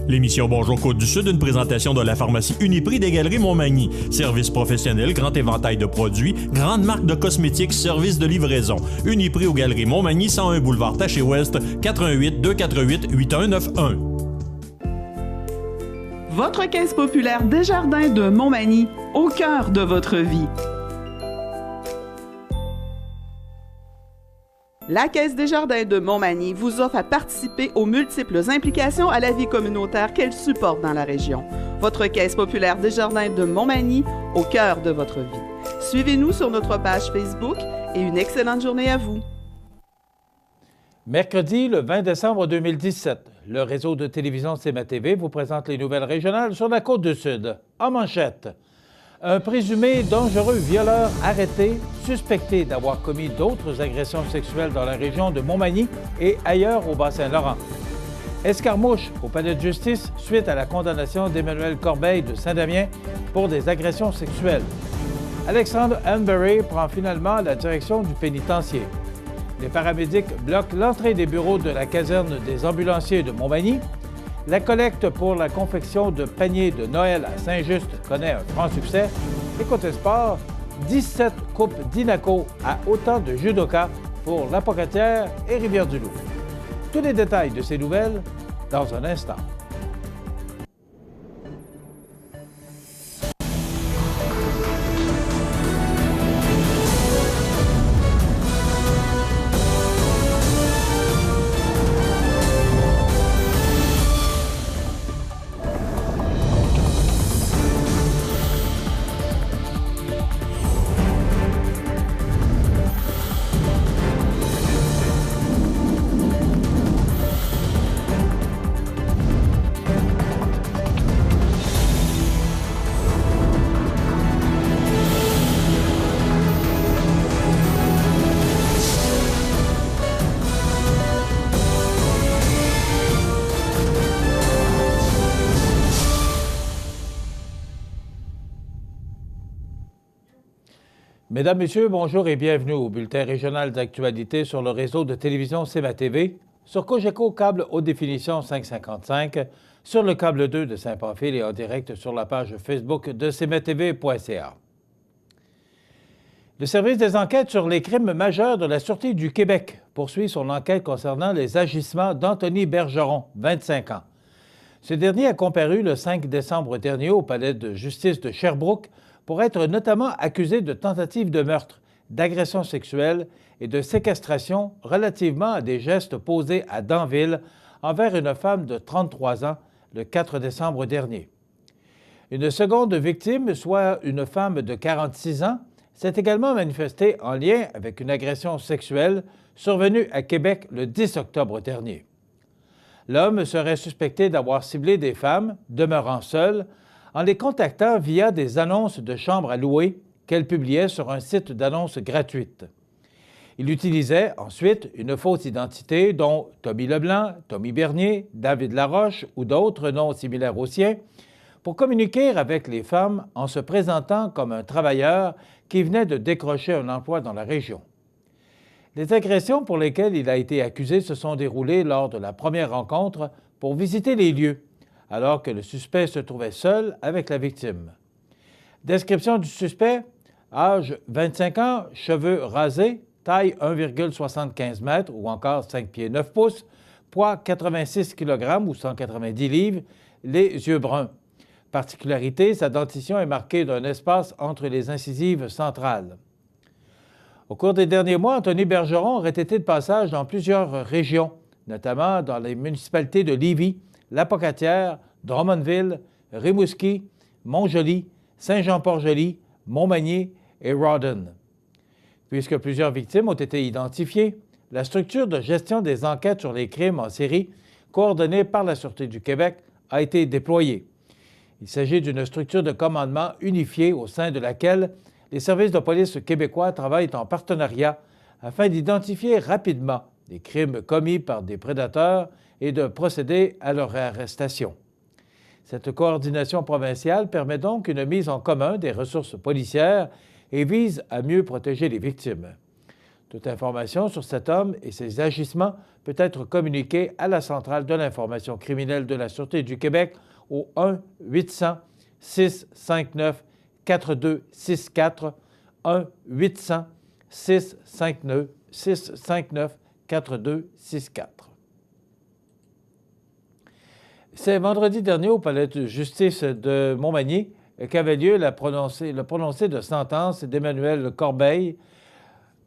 L'émission Bonjour Côte-du-Sud, une présentation de la pharmacie Uniprix des Galeries Montmagny. Service professionnel, grand éventail de produits, grande marque de cosmétiques, service de livraison. Uniprix aux Galeries Montmagny, 101 boulevard Taché-Ouest, 88 248 8191. Votre caisse populaire Desjardins de Montmagny, au cœur de votre vie. La Caisse Desjardins de Montmagny vous offre à participer aux multiples implications à la vie communautaire qu'elle supporte dans la région. Votre Caisse populaire Desjardins de Montmagny, au cœur de votre vie. Suivez-nous sur notre page Facebook et une excellente journée à vous. Mercredi, le 20 décembre 2017, le réseau de télévision CMA-TV vous présente les nouvelles régionales sur la Côte-du-Sud. En manchette, un présumé dangereux violeur arrêté, suspecté d'avoir commis d'autres agressions sexuelles dans la région de Montmagny et ailleurs au Bas-Saint-Laurent. Escarmouche au palais de justice suite à la condamnation d'Emmanuel Corbeil de Saint-Damien pour des agressions sexuelles. Alexandre Hanbury prend finalement la direction du pénitencier. Les paramédics bloquent l'entrée des bureaux de la caserne des ambulanciers de Montmagny. La collecte pour la confection de paniers de Noël à Saint-Just connaît un franc succès. Et côté sport, 17 coupes d'Inaco à autant de judoka pour La Pocatière et Rivière-du-Loup. Tous les détails de ces nouvelles dans un instant. Mesdames, Messieurs, bonjour et bienvenue au bulletin régional d'actualité sur le réseau de télévision CMA-TV, sur Cogeco câble haute définition 555, sur le câble 2 de Saint-Pamphile et en direct sur la page Facebook de cmatv.ca. Le service des enquêtes sur les crimes majeurs de la Sûreté du Québec poursuit son enquête concernant les agissements d'Anthony Bergeron, 25 ans. Ce dernier a comparu le 5 décembre dernier au palais de justice de Sherbrooke pour être notamment accusé de tentative de meurtre, d'agression sexuelle et de séquestration relativement à des gestes posés à Danville envers une femme de 33 ans le 4 décembre dernier. Une seconde victime, soit une femme de 46 ans, s'est également manifestée en lien avec une agression sexuelle survenue à Québec le 10 octobre dernier. L'homme serait suspecté d'avoir ciblé des femmes demeurant seules en les contactant via des annonces de chambres à louer qu'elle publiait sur un site d'annonces gratuite. Il utilisait ensuite une fausse identité dont Tommy Leblanc, Tommy Bernier, David Laroche ou d'autres noms similaires aux siens pour communiquer avec les femmes en se présentant comme un travailleur qui venait de décrocher un emploi dans la région. Les agressions pour lesquelles il a été accusé se sont déroulées lors de la première rencontre pour visiter les lieux, alors que le suspect se trouvait seul avec la victime. Description du suspect, âge 25 ans, cheveux rasés, taille 1,75 m ou encore 5 pieds 9 pouces, poids 86 kg ou 190 livres, les yeux bruns. Particularité, sa dentition est marquée d'un espace entre les incisives centrales. Au cours des derniers mois, Anthony Bergeron aurait été de passage dans plusieurs régions, notamment dans les municipalités de Lévis, La Pocatière, Drummondville, Rimouski, Montjoly, Saint-Jean-Port-Joli, Montmagny et Rawdon. Puisque plusieurs victimes ont été identifiées, la structure de gestion des enquêtes sur les crimes en série, coordonnée par la Sûreté du Québec, a été déployée. Il s'agit d'une structure de commandement unifiée au sein de laquelle les services de police québécois travaillent en partenariat afin d'identifier rapidement les crimes commis par des prédateurs et de procéder à leur arrestation. Cette coordination provinciale permet donc une mise en commun des ressources policières et vise à mieux protéger les victimes. Toute information sur cet homme et ses agissements peut être communiquée à la Centrale de l'information criminelle de la Sûreté du Québec au 1-800-659-4264, 1-800-659-4264. C'est vendredi dernier au palais de justice de Montmagny qu'avait lieu le prononcé de sentence d'Emmanuel Corbeil,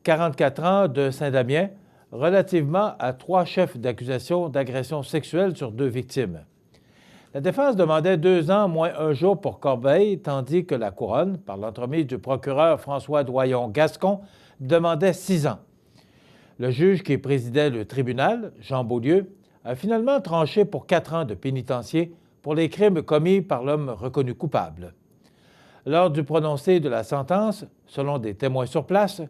44 ans, de Saint-Damien, relativement à 3 chefs d'accusation d'agression sexuelle sur 2 victimes. La défense demandait 2 ans moins 1 jour pour Corbeil, tandis que la Couronne, par l'entremise du procureur François Doyon-Gascon, demandait 6 ans. Le juge qui présidait le tribunal, Jean Beaulieu, a finalement tranché pour 4 ans de pénitencier pour les crimes commis par l'homme reconnu coupable. Lors du prononcé de la sentence, selon des témoins sur place,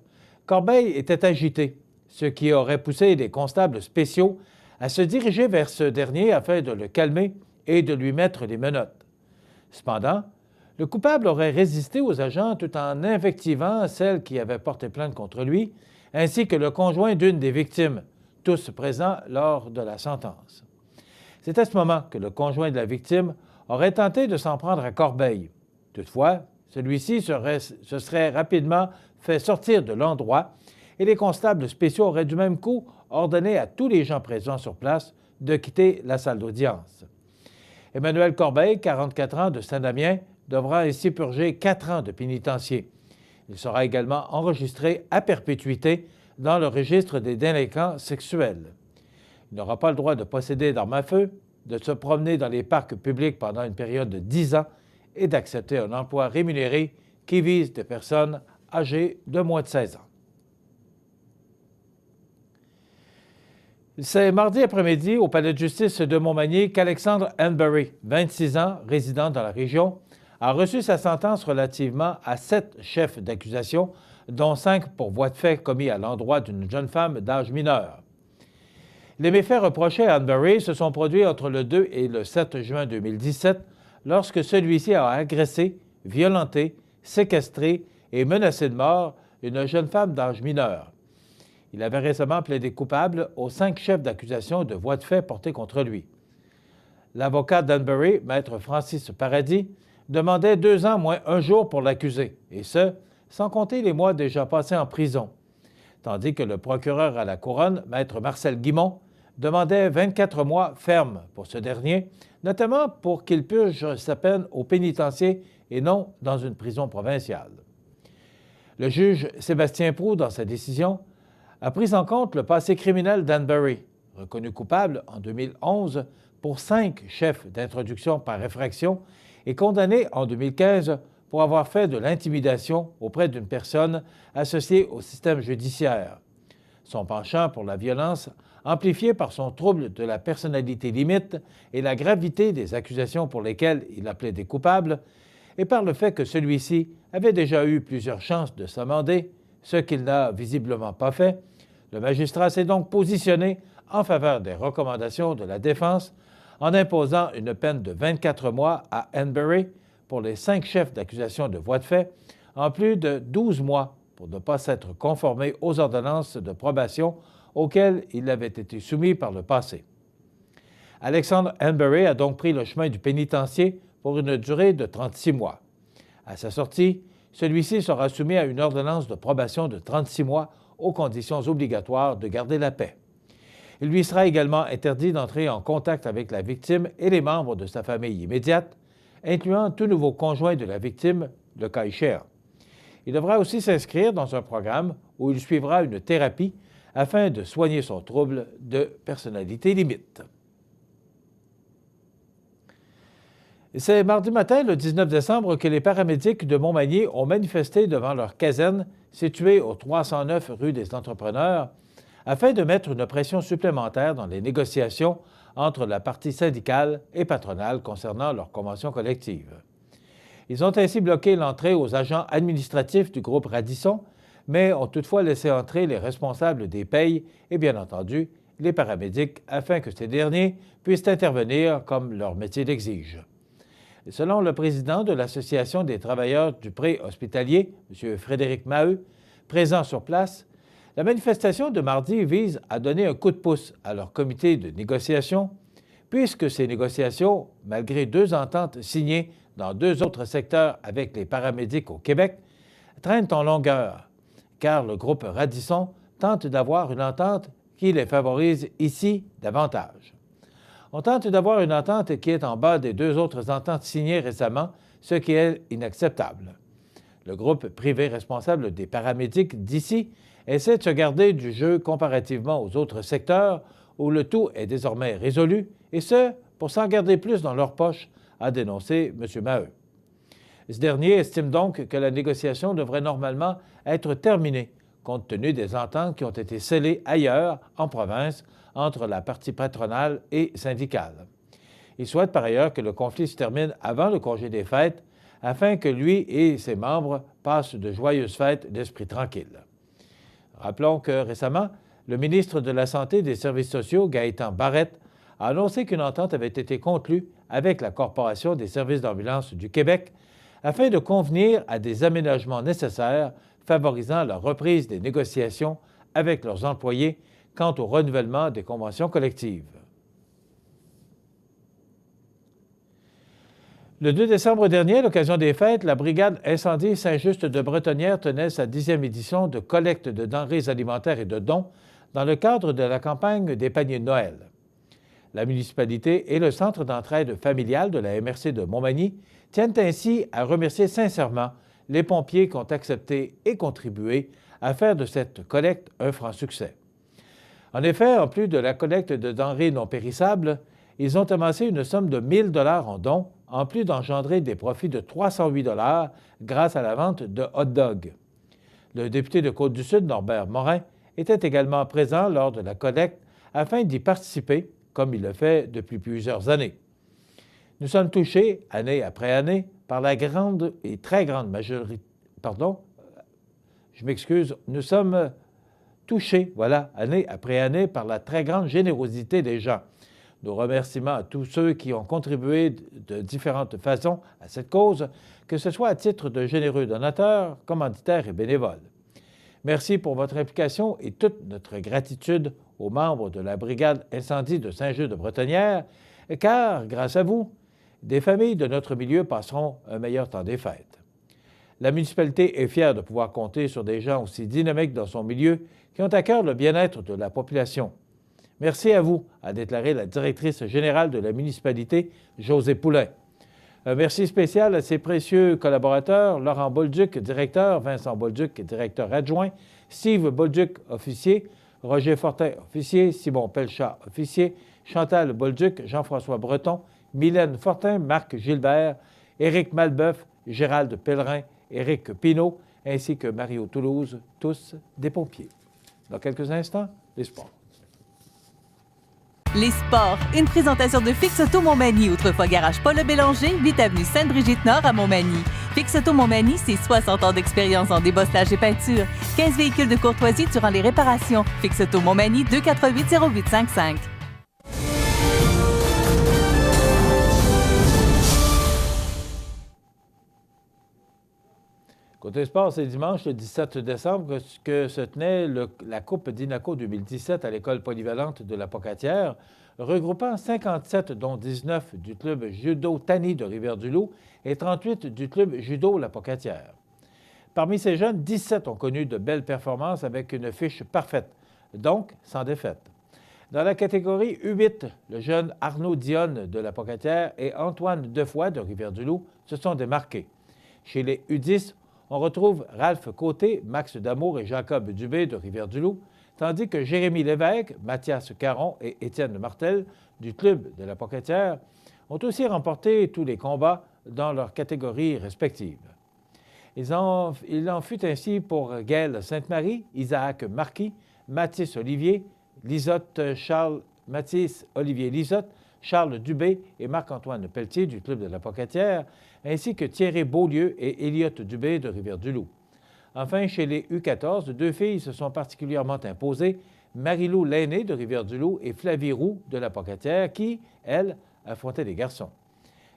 Corbeil était agité, ce qui aurait poussé les constables spéciaux à se diriger vers ce dernier afin de le calmer et de lui mettre les menottes. Cependant, le coupable aurait résisté aux agents tout en invectivant celle qui avait porté plainte contre lui, ainsi que le conjoint d'une des victimes, tous présents lors de la sentence. C'est à ce moment que le conjoint de la victime aurait tenté de s'en prendre à Corbeil. Toutefois, celui-ci se serait rapidement fait sortir de l'endroit et les constables spéciaux auraient du même coup ordonné à tous les gens présents sur place de quitter la salle d'audience. Emmanuel Corbeil, 44 ans, de Saint-Damien, devra ainsi purger 4 ans de pénitencier. Il sera également enregistré à perpétuité dans le registre des délinquants sexuels. Il n'aura pas le droit de posséder d'armes à feu, de se promener dans les parcs publics pendant une période de 10 ans et d'accepter un emploi rémunéré qui vise des personnes âgées de moins de 16 ans. C'est mardi après-midi au palais de justice de Montmagny qu'Alexandre Henbury, 26 ans, résident dans la région, a reçu sa sentence relativement à 7 chefs d'accusation, dont 5 pour voies de fait commis à l'endroit d'une jeune femme d'âge mineur. Les méfaits reprochés à Henbury se sont produits entre le 2 et le 7 juin 2017, lorsque celui-ci a agressé, violenté, séquestré et menacé de mort une jeune femme d'âge mineur. Il avait récemment plaidé coupable aux 5 chefs d'accusation de voies de fait portés contre lui. L'avocat d'Henbury, maître Francis Paradis, demandait 2 ans moins 1 jour pour l'accusé, et ce, sans compter les mois déjà passés en prison, tandis que le procureur à la Couronne, maître Marcel Guimont, demandait 24 mois fermes pour ce dernier, notamment pour qu'il purge sa peine au pénitencier et non dans une prison provinciale. Le juge Sébastien Proulx, dans sa décision, a pris en compte le passé criminel d'Henbury, reconnu coupable en 2011 pour 5 chefs d'introduction par effraction et condamné en 2015 pour avoir fait de l'intimidation auprès d'une personne associée au système judiciaire. Son penchant pour la violence, amplifié par son trouble de la personnalité limite et la gravité des accusations pour lesquelles il a plaidé coupable, et par le fait que celui-ci avait déjà eu plusieurs chances de s'amender, ce qu'il n'a visiblement pas fait, le magistrat s'est donc positionné en faveur des recommandations de la défense en imposant une peine de 24 mois à Henbury pour les 5 chefs d'accusation de voies de fait, en plus de 12 mois pour ne pas s'être conformé aux ordonnances de probation auxquelles il avait été soumis par le passé. Alexandre Henbury a donc pris le chemin du pénitencier pour une durée de 36 mois. À sa sortie, celui-ci sera soumis à une ordonnance de probation de 36 mois aux conditions obligatoires de garder la paix. Il lui sera également interdit d'entrer en contact avec la victime et les membres de sa famille immédiate, incluant tout nouveau conjoint de la victime, le cas échéant. Il devra aussi s'inscrire dans un programme où il suivra une thérapie afin de soigner son trouble de personnalité limite. C'est mardi matin, le 19 décembre, que les paramédics de Montmagny ont manifesté devant leur caserne située au 309 rue des Entrepreneurs afin de mettre une pression supplémentaire dans les négociations entre la partie syndicale et patronale concernant leur convention collective. Ils ont ainsi bloqué l'entrée aux agents administratifs du groupe Radisson, mais ont toutefois laissé entrer les responsables des payes et, bien entendu, les paramédics afin que ces derniers puissent intervenir comme leur métier l'exige. Selon le président de l'Association des travailleurs du pré-hospitalier, M. Frédéric Maheu, présent sur place, La manifestation de mardi vise à donner un coup de pouce à leur comité de négociation, puisque ces négociations, malgré 2 ententes signées dans 2 autres secteurs avec les paramédics au Québec, traînent en longueur, car le groupe Radisson tente d'avoir une entente qui les favorise ici davantage. On tente d'avoir une entente qui est en bas des 2 autres ententes signées récemment, ce qui est inacceptable. Le groupe privé responsable des paramédics d'ici essaie de se garder du jeu comparativement aux autres secteurs où le tout est désormais résolu, et ce, pour s'en garder plus dans leur poche, a dénoncé M. Maheu. Ce dernier estime donc que la négociation devrait normalement être terminée, compte tenu des ententes qui ont été scellées ailleurs, en province, entre la partie patronale et syndicale. Il souhaite par ailleurs que le conflit se termine avant le congé des fêtes, afin que lui et ses membres passent de joyeuses fêtes d'esprit tranquille. Rappelons que récemment, le ministre de la Santé et des Services sociaux, Gaétan Barrette, a annoncé qu'une entente avait été conclue avec la Corporation des services d'ambulance du Québec afin de convenir à des aménagements nécessaires favorisant la reprise des négociations avec leurs employés quant au renouvellement des conventions collectives. Le 2 décembre dernier, à l'occasion des fêtes, la Brigade Incendie Saint-Just de Bretonnière tenait sa 10e édition de collecte de denrées alimentaires et de dons dans le cadre de la campagne des paniers de Noël. La municipalité et le Centre d'entraide familiale de la MRC de Montmagny tiennent ainsi à remercier sincèrement les pompiers qui ont accepté et contribué à faire de cette collecte un franc succès. En effet, en plus de la collecte de denrées non périssables, ils ont amassé une somme de 1 000 $ en dons, en plus d'engendrer des profits de 308 $ grâce à la vente de hot dogs. Le député de Côte-du-Sud, Norbert Morin, était également présent lors de la collecte afin d'y participer, comme il le fait depuis plusieurs années. Nous sommes touchés, année après année, par la grande et très grande majorité... Nous sommes touchés, année après année, par la très grande générosité des gens. Nos remerciements à tous ceux qui ont contribué de différentes façons à cette cause, que ce soit à titre de généreux donateurs, commanditaires et bénévoles. Merci pour votre implication et toute notre gratitude aux membres de la Brigade Incendie de Saint-Just de Bretonnière, car, grâce à vous, des familles de notre milieu passeront un meilleur temps des fêtes. La municipalité est fière de pouvoir compter sur des gens aussi dynamiques dans son milieu qui ont à cœur le bien-être de la population. Merci à vous, a déclaré la directrice générale de la municipalité, Josée Poulain. Un merci spécial à ses précieux collaborateurs, Laurent Bolduc, directeur, Vincent Bolduc, directeur adjoint, Steve Bolduc, officier, Roger Fortin, officier, Simon Pelchat, officier, Chantal Bolduc, Jean-François Breton, Mylène Fortin, Marc Gilbert, Éric Malbeuf, Gérald Pellerin, Éric Pinault, ainsi que Mario Toulouse, tous des pompiers. Dans quelques instants, les sports. Les sports, une présentation de Fix Auto Montmagny, autrefois garage Paul Bélanger, 8 avenue Sainte-Brigitte-Nord à Montmagny. Fix Auto Montmagny, c'est 60 ans d'expérience en débosselage et peinture. 15 véhicules de courtoisie durant les réparations. Fix Auto Montmagny, 248-0855. Côté sport, c'est dimanche, le 17 décembre, que se tenait la Coupe d'Inaco 2017 à l'école polyvalente de la Pocatière, regroupant 57, dont 19 du club judo Tani de Rivière-du-Loup et 38 du club judo La Pocatière. Parmi ces jeunes, 17 ont connu de belles performances avec une fiche parfaite, donc sans défaite. Dans la catégorie U8, le jeune Arnaud Dionne de La Pocatière et Antoine Defoy de Rivière-du-Loup se sont démarqués. Chez les U10, on retrouve Ralph Côté, Max Damour et Jacob Dubé de Rivière-du-Loup, tandis que Jérémy Lévesque, Mathias Caron et Étienne Martel du club de La Pocatière ont aussi remporté tous les combats dans leurs catégories respectives. Il en fut ainsi pour Gaël Sainte-Marie, Isaac Marquis, Mathis Olivier, Mathis Olivier Lisotte, Charles Dubé et Marc-Antoine Pelletier du club de La Pocatière, ainsi que Thierry Beaulieu et Elliot Dubé de Rivière-du-Loup. Enfin, chez les U14, 2 filles se sont particulièrement imposées, Marie-Lou Lainé de Rivière-du-Loup et Flavie Roux de La Pocatière, qui, elles, affrontaient les garçons.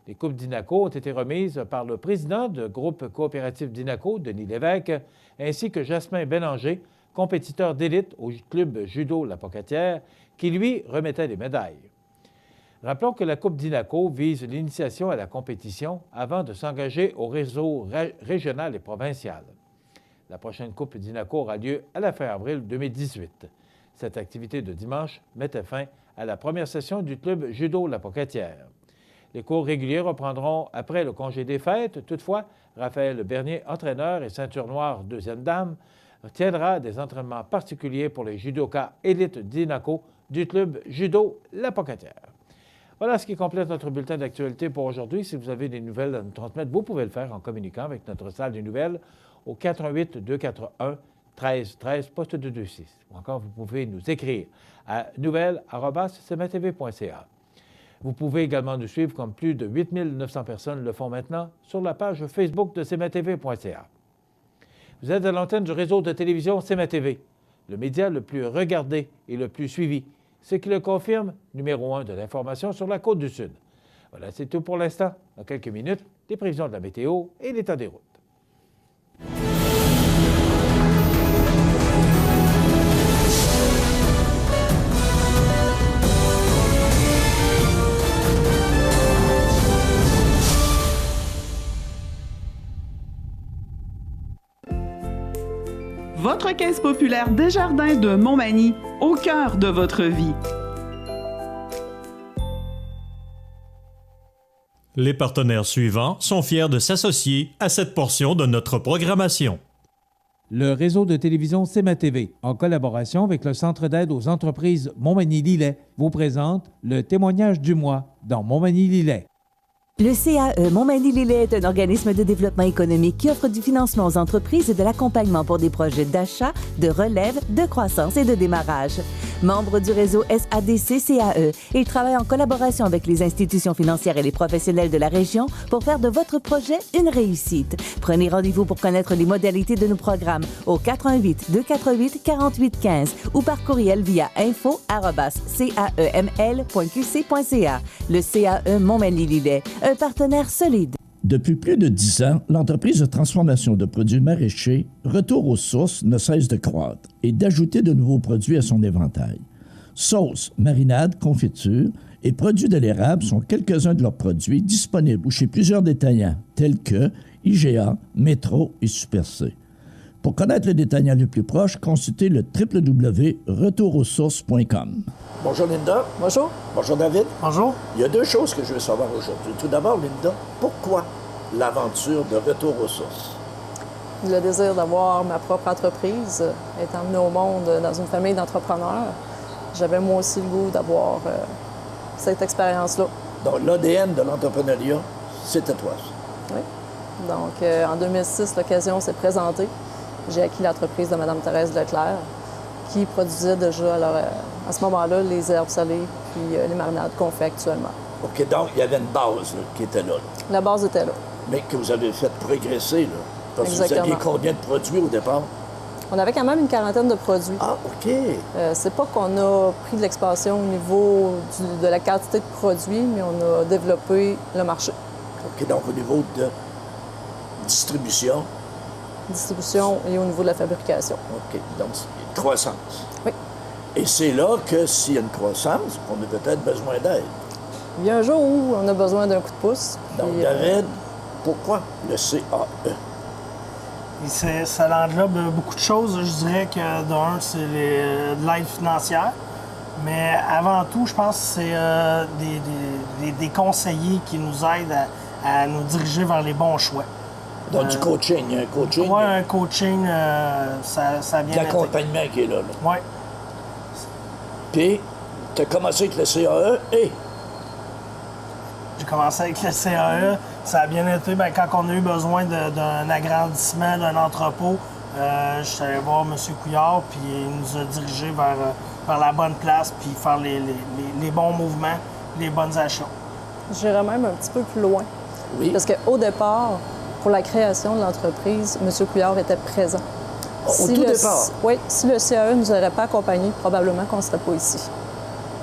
Les coupes d'Inaco ont été remises par le président du groupe coopératif d'Inaco, Denis Lévesque, ainsi que Jasmin Bélanger, compétiteur d'élite au club judo La Pocatière, qui lui remettait des médailles. Rappelons que la Coupe d'Inaco vise l'initiation à la compétition avant de s'engager au réseau régional et provincial. La prochaine Coupe d'Inaco aura lieu à la fin avril 2018. Cette activité de dimanche mettait fin à la première session du club judo La Pocatière. Les cours réguliers reprendront après le congé des fêtes. Toutefois, Raphaël Bernier, entraîneur et ceinture noire deuxième dame, tiendra des entraînements particuliers pour les judokas élites d'Inaco du club judo La Pocatière. Voilà ce qui complète notre bulletin d'actualité pour aujourd'hui. Si vous avez des nouvelles à nous transmettre, vous pouvez le faire en communiquant avec notre salle des nouvelles au 418-241-1313, poste 226. Ou encore, vous pouvez nous écrire à nouvelles@cmatv.ca. Vous pouvez également nous suivre, comme plus de 8 900 personnes le font maintenant, sur la page Facebook de cmatv.ca. Vous êtes à l'antenne du réseau de télévision CMA-TV, le média le plus regardé et le plus suivi, ce qui le confirme, numéro 1 de l'information sur la Côte-du-Sud. Voilà, c'est tout pour l'instant. Dans quelques minutes, les prévisions de la météo et l'état des routes. Votre caisse populaire Desjardins de Montmagny, au cœur de votre vie. Les partenaires suivants sont fiers de s'associer à cette portion de notre programmation. Le réseau de télévision CMA-TV, en collaboration avec le Centre d'aide aux entreprises Montmagny-Lillet, vous présente le témoignage du mois dans Montmagny-Lillet. Le CAE Montmagny-Lillet est un organisme de développement économique qui offre du financement aux entreprises et de l'accompagnement pour des projets d'achat, de relève, de croissance et de démarrage. Membre du réseau SADC-CAE, il travaille en collaboration avec les institutions financières et les professionnels de la région pour faire de votre projet une réussite. Prenez rendez-vous pour connaître les modalités de nos programmes au 418-248-4815 ou par courriel via info@caeml.qc.ca. Le CAE Montmagny-Lillet, un partenaire solide. Depuis plus de 10 ans, l'entreprise de transformation de produits maraîchers Retour aux sources ne cesse de croître et d'ajouter de nouveaux produits à son éventail. Sauces, marinades, confitures et produits de l'érable sont quelques-uns de leurs produits disponibles chez plusieurs détaillants tels que IGA, Métro et Super C. Pour connaître le détaillant le plus proche, consultez le www.retourauxsources.com. Bonjour Linda. Bonjour. Bonjour David. Bonjour. Il y a deux choses que je veux savoir aujourd'hui. Tout d'abord, Linda, pourquoi l'aventure de Retour aux sources? Le désir d'avoir ma propre entreprise, étant venu au monde dans une famille d'entrepreneurs, j'avais moi aussi le goût d'avoir cette expérience-là. Donc l'ADN de l'entrepreneuriat, c'était toi. Oui. Donc en 2006, l'occasion s'est présentée. J'ai acquis l'entreprise de Mme Thérèse Leclerc, qui produisait déjà à ce moment-là les herbes salées puis les marinades qu'on fait actuellement. OK, donc il y avait une base là, qui était là. La base était là. Mais que vous avez fait progresser, là. Parce que vous aviez combien de produits au départ? On avait quand même une quarantaine de produits. Ah, OK. C'est pas qu'on a pris de l'expansion au niveau de la quantité de produits, mais on a développé le marché. OK, donc au niveau de distribution et au niveau de la fabrication. OK, donc c'est une croissance. Oui. Et c'est là que s'il y a une croissance, on a peut-être besoin d'aide. Il y a un jour où on a besoin d'un coup de pouce. Donc, David, pourquoi le CAE? Ça englobe beaucoup de choses. Je dirais que d'un, c'est de l'aide financière. Mais avant tout, je pense que c'est des conseillers qui nous aident à nous diriger vers les bons choix. Donc, du coaching, il y a un coaching? Oui, un coaching, ça vient... L'accompagnement qui est là. Oui. Puis, tu as commencé avec le CAE et... J'ai commencé avec le CAE. Ça a bien été, quand on a eu besoin d'un agrandissement, d'un entrepôt, je suis allé voir M. Couillard, puis il nous a dirigés vers la bonne place, puis faire les bons mouvements, les bonnes achats. J'irais même un petit peu plus loin. Oui. Parce qu'au départ, pour la création de l'entreprise, M. Couillard était présent. Au tout départ? Oui. Si le CAE ne nous aurait pas accompagnés, probablement qu'on ne serait pas ici.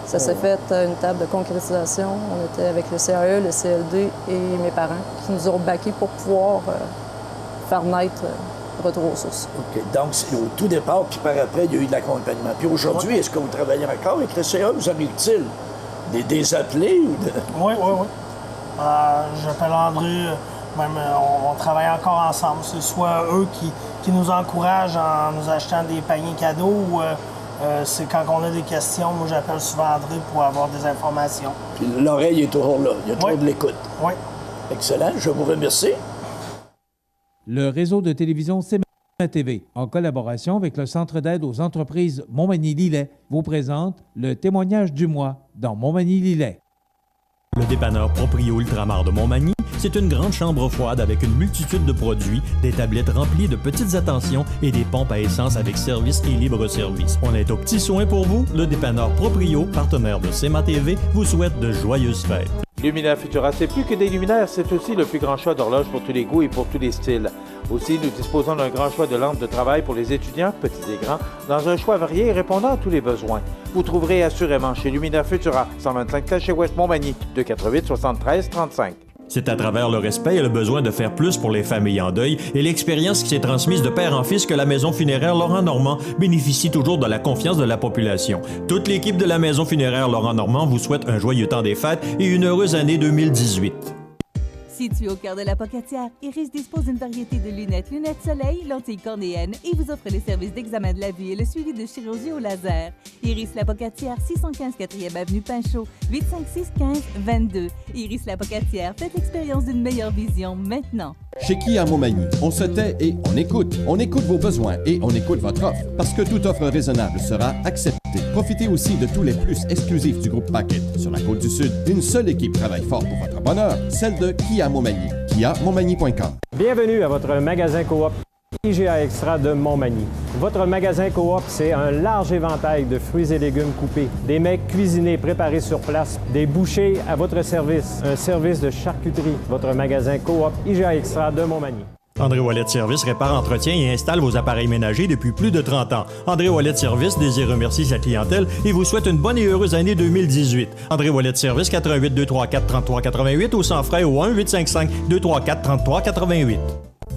Ça s'est fait une table de concrétisation. On était avec le CAE, le CLD et mes parents qui nous ont backés pour pouvoir faire naître retour aux sources. OK. Donc, c'est au tout départ, puis par après, il y a eu de l'accompagnement. Puis aujourd'hui, est-ce que vous travaillez encore avec le CA? Vous arrive-t-il des appelés? Ou de... Oui. J'appelle André, même on travaille encore ensemble. C'est soit eux qui nous encouragent en nous achetant des paniers cadeaux ou c'est quand on a des questions, moi j'appelle souvent André pour avoir des informations. Puis l'oreille est toujours là, il y a toujours de l'écoute. Oui. Excellent, je vous remercie. Le réseau de télévision CMA TV, en collaboration avec le Centre d'aide aux entreprises Montmagny-Lillet, vous présente le témoignage du mois dans Montmagny-Lillet. Le dépanneur Proprio Ultramar de Montmagny, c'est une grande chambre froide avec une multitude de produits, des tablettes remplies de petites attentions et des pompes à essence avec service et libre-service. On est aux petits soins pour vous. Le dépanneur Proprio, partenaire de CMA TV, vous souhaite de joyeuses fêtes. Luminaire Futura, c'est plus que des luminaires, c'est aussi le plus grand choix d'horloges pour tous les goûts et pour tous les styles. Aussi, nous disposons d'un grand choix de lampes de travail pour les étudiants, petits et grands, dans un choix varié et répondant à tous les besoins. Vous trouverez assurément chez Luminaire Futura, 125 chez Ouest Montmagny, 248 73 35. C'est à travers le respect et le besoin de faire plus pour les familles en deuil et l'expérience qui s'est transmise de père en fils que la maison funéraire Laurent Normand bénéficie toujours de la confiance de la population. Toute l'équipe de la maison funéraire Laurent Normand vous souhaite un joyeux temps des fêtes et une heureuse année 2018. Situé au cœur de la Pocatière, Iris dispose d'une variété de lunettes soleil, lentilles cornéennes et vous offre les services d'examen de la vue et le suivi de chirurgie au laser. Iris la Pocatière, 615 4e avenue Pinchot, 856 15 22. Iris la Pocatière, faites l'expérience d'une meilleure vision maintenant. Chez Kia Montmagny, on se tait et on écoute. On écoute vos besoins et on écoute votre offre. Parce que toute offre raisonnable sera acceptée. Profitez aussi de tous les plus exclusifs du groupe Packet. Sur la Côte-du-Sud, une seule équipe travaille fort pour votre bonheur, celle de Kia Montmagny. KiaMontmagny.com. Bienvenue à votre magasin Coop IGA Extra de Montmagny. Votre magasin Coop, c'est un large éventail de fruits et légumes coupés, des mets cuisinés préparés sur place, des bouchées à votre service, un service de charcuterie. Votre magasin Coop IGA Extra de Montmagny. André Ouellet Service répare, entretient et installe vos appareils ménagers depuis plus de 30 ans. André Ouellet Service désire remercier sa clientèle et vous souhaite une bonne et heureuse année 2018. André Ouellet Service, 88 234 33 88 ou sans frais au 1-855 234 33 88.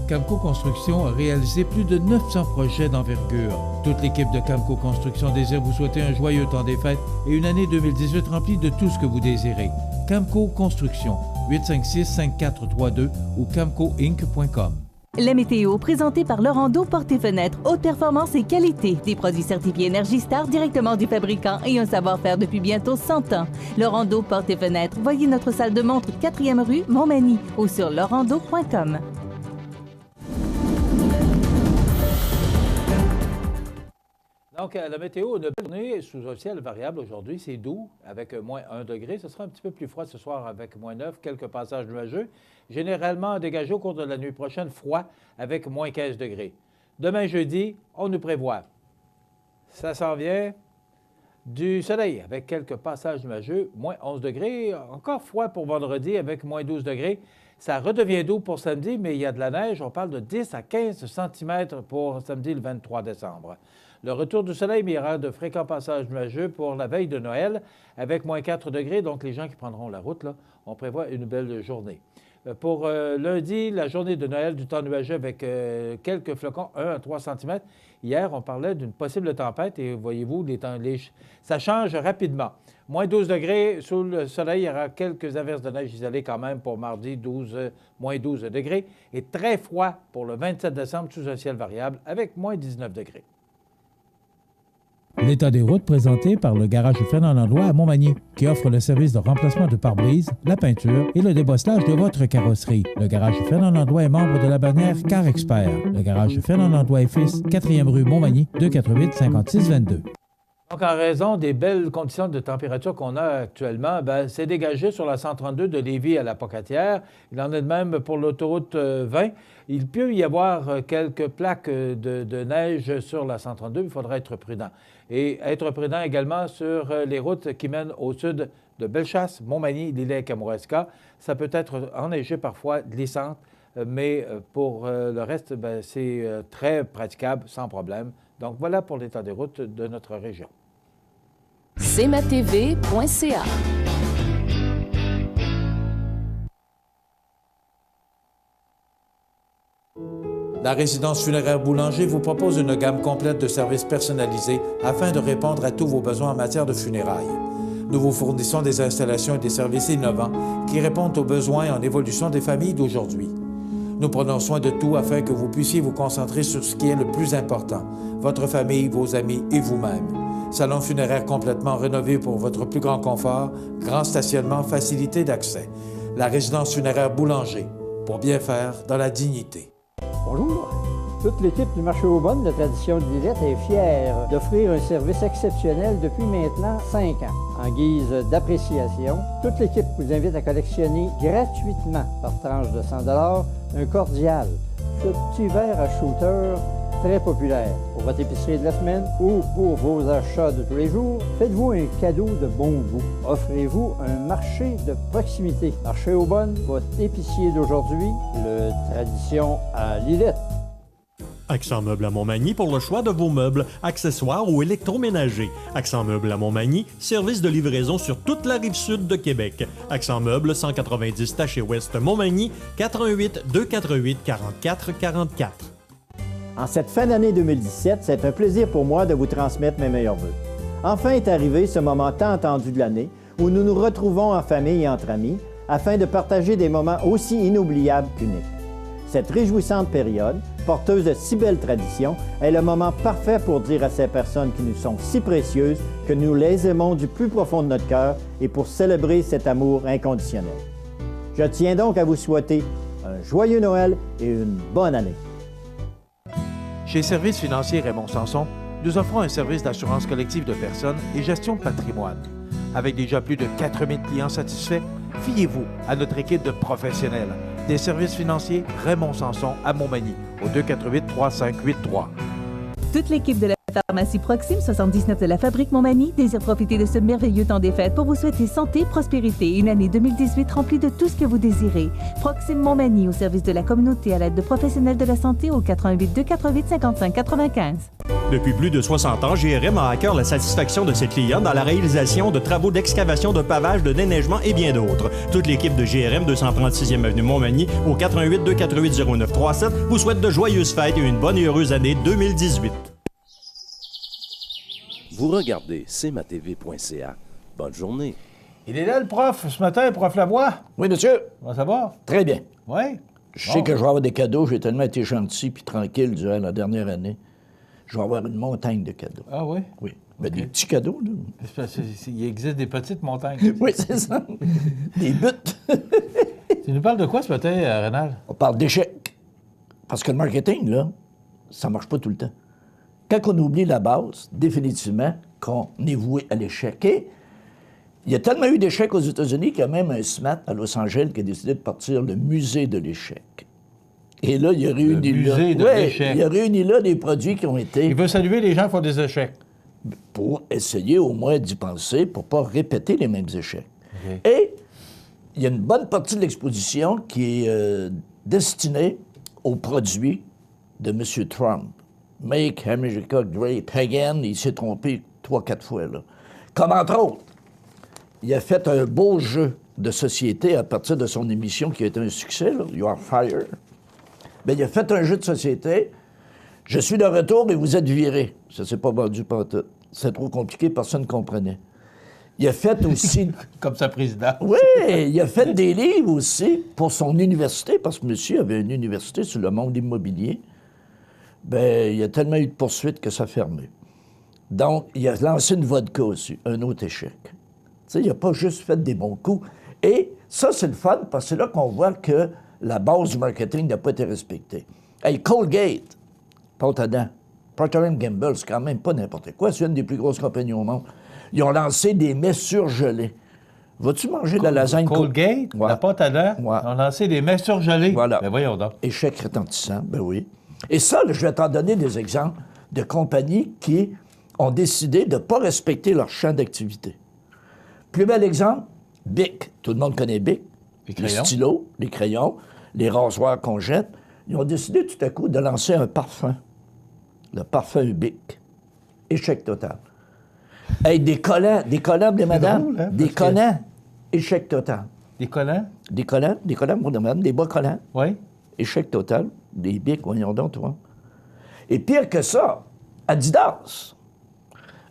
Camco Construction a réalisé plus de 900 projets d'envergure. Toute l'équipe de Camco Construction désire vous souhaiter un joyeux temps des fêtes et une année 2018 remplie de tout ce que vous désirez. Camco Construction, 856-5432 ou camcoinc.com. La météo, présentée par Laurando Portes et Fenêtres, haute performance et qualité. Des produits certifiés Énergie Star directement du fabricant et un savoir-faire depuis bientôt 100 ans. Laurando Portes et Fenêtres, voyez notre salle de montre 4e rue Montmagny ou sur laurando.com. Donc, la météo ne peut tourner sous un ciel variable aujourd'hui. C'est doux avec moins 1 degré. Ce sera un petit peu plus froid ce soir avec moins 9, quelques passages nuageux. Généralement dégagé au cours de la nuit prochaine, froid avec moins 15 degrés. Demain jeudi, on nous prévoit. Ça s'en vient du soleil avec quelques passages nuageux, moins 11 degrés. Encore froid pour vendredi avec moins 12 degrés. Ça redevient doux pour samedi, mais il y a de la neige. On parle de 10 à 15 cm pour samedi le 23 décembre. Le retour du soleil, mais il y aura de fréquents passages nuageux pour la veille de Noël avec moins 4 degrés. Donc, les gens qui prendront la route, là, on prévoit une belle journée. Pour lundi, la journée de Noël, du temps nuageux avec quelques flocons, 1 à 3 cm. Hier, on parlait d'une possible tempête et voyez-vous, ça change rapidement. Moins 12 degrés sous le soleil, il y aura quelques averses de neige isolées quand même pour mardi, moins 12 degrés. Et très froid pour le 27 décembre sous un ciel variable avec moins 19 degrés. L'état des routes présenté par le garage Fernand Landlois à Montmagny, qui offre le service de remplacement de pare-brise, la peinture et le débosselage de votre carrosserie. Le garage Fernand Landlois est membre de la bannière Car Expert. Le garage Fernand Landlois et Fils, 4e rue Montmagny, 248 56 22. Donc, en raison des belles conditions de température qu'on a actuellement, c'est dégagé sur la 132 de Lévis à la Pocatière. Il en est de même pour l'autoroute 20. Il peut y avoir quelques plaques de neige sur la 132, mais il faudra être prudent. Et être prudent également sur les routes qui mènent au sud de Bellechasse, Montmagny, Lillet et Kamouraska. Ça peut être enneigé parfois, glissante, mais pour le reste, c'est très praticable, sans problème. Donc, voilà pour l'état des routes de notre région. cmatv.ca. La résidence funéraire Boulanger vous propose une gamme complète de services personnalisés afin de répondre à tous vos besoins en matière de funérailles. Nous vous fournissons des installations et des services innovants qui répondent aux besoins en évolution des familles d'aujourd'hui. Nous prenons soin de tout afin que vous puissiez vous concentrer sur ce qui est le plus important, votre famille, vos amis et vous-même. Salon funéraire complètement rénové pour votre plus grand confort, grand stationnement, facilité d'accès. La résidence funéraire Boulanger, pour bien faire dans la dignité. Bonjour. Toute l'équipe du marché aux bonnes de Tradition de Lillette est fière d'offrir un service exceptionnel depuis maintenant 5 ans. En guise d'appréciation, toute l'équipe vous invite à collectionner gratuitement par tranche de 100 $ un cordial, ce petit verre à shooter très populaire. Pour votre épicerie de la semaine ou pour vos achats de tous les jours, faites-vous un cadeau de bon goût. Offrez-vous un marché de proximité. Marché aux bonnes, votre épicier d'aujourd'hui, le Tradition à Lillette. Accent Meubles à Montmagny pour le choix de vos meubles, accessoires ou électroménagers. Accent Meubles à Montmagny, service de livraison sur toute la rive sud de Québec. Accent Meubles, 190 Taché-Ouest Montmagny, 418 248 44 44. En cette fin d'année 2017, c'est un plaisir pour moi de vous transmettre mes meilleurs vœux. Enfin est arrivé ce moment tant attendu de l'année où nous nous retrouvons en famille et entre amis afin de partager des moments aussi inoubliables qu'uniques. Cette réjouissante période, porteuse de si belles traditions, est le moment parfait pour dire à ces personnes qui nous sont si précieuses que nous les aimons du plus profond de notre cœur et pour célébrer cet amour inconditionnel. Je tiens donc à vous souhaiter un joyeux Noël et une bonne année. Chez Services financiers Raymond Sanson, nous offrons un service d'assurance collective de personnes et gestion de patrimoine. Avec déjà plus de 4000 clients satisfaits, fiez-vous à notre équipe de professionnels des services financiers Raymond Sanson à Montmagny, au 248-3583. Toute l'équipe de la pharmacie Proxime 79 de la Fabrique Montmagny désire profiter de ce merveilleux temps des fêtes pour vous souhaiter santé, prospérité et une année 2018 remplie de tout ce que vous désirez. Proxime Montmagny, au service de la communauté à l'aide de professionnels de la santé au 88 248 55 95. Depuis plus de 60 ans, GRM a à cœur la satisfaction de ses clients dans la réalisation de travaux d'excavation, de pavage, de déneigement et bien d'autres. Toute l'équipe de GRM 236e Avenue Montmagny au 88 248 0937 vous souhaite de joyeuses fêtes et une bonne et heureuse année 2018. Vous regardez cmatv.ca. Bonne journée. Il est là, le prof, ce matin, prof Lavoie? Oui, monsieur. Comment ça va? Très bien. Oui? Je sais que je vais avoir des cadeaux. J'ai tellement été gentil puis tranquille durant la dernière année. Je vais avoir une montagne de cadeaux. Ah oui? Oui. Mais des petits cadeaux, là. Il existe des petites montagnes. Oui, c'est ça. Des buts. Tu nous parles de quoi ce matin, Rénal? On parle d'échecs. Parce que le marketing, là, ça marche pas tout le temps. Quand on oublie la base, définitivement, qu'on est voué à l'échec. Et il y a tellement eu d'échecs aux États-Unis qu'il y a même un SMAT à Los Angeles qui a décidé de partir le musée de l'échec. Et là, il a réuni il a réuni là des produits qui ont été... Il veut saluer les gens qui font des échecs. Pour essayer au moins d'y penser, pour ne pas répéter les mêmes échecs. Okay. Et il y a une bonne partie de l'exposition qui est destinée aux produits de M. Trump. Make America Great Again, il s'est trompé 3-4 fois, là. Comme entre autres, il a fait un beau jeu de société à partir de son émission qui a été un succès, là, You Are Fired. Bien, il a fait un jeu de société. Je suis de retour et vous êtes viré. Ça s'est pas vendu pantoute. C'est trop compliqué, personne ne comprenait. Il a fait aussi... Comme sa présidente. Oui, il a fait des livres aussi pour son université, parce que monsieur avait une université sur le monde immobilier. Bien, il y a tellement eu de poursuites que ça a fermé. Donc, il a lancé une vodka aussi, un autre échec. Tu sais, il n'a pas juste fait des bons coups. Et ça, c'est le fun, parce que c'est là qu'on voit que la base du marketing n'a pas été respectée. Hey, Colgate, pâte à dents, Procter & Gamble, c'est quand même pas n'importe quoi. C'est une des plus grosses compagnies au monde. Ils ont lancé des mets surgelés. Vas-tu manger de la lasagne? Colgate, la pâte à dents, ils ont lancé des mets surgelés. Voilà. Ben voyons donc. Échec retentissant, ben oui. Et ça, je vais t'en donner des exemples de compagnies qui ont décidé de ne pas respecter leur champ d'activité. Plus bel exemple, Bic. Tout le monde connaît Bic. Les stylos, les crayons, les rasoirs qu'on jette. Ils ont décidé tout à coup de lancer un parfum. Le parfum Bic. Échec total. Hey, des collants, des madames, drôle, hein, des collants, échec total. Des collants? Des collants pour des madames, des bas collants. Oui. Échec total. Des bics, voyons donc, toi. Et pire que ça, Adidas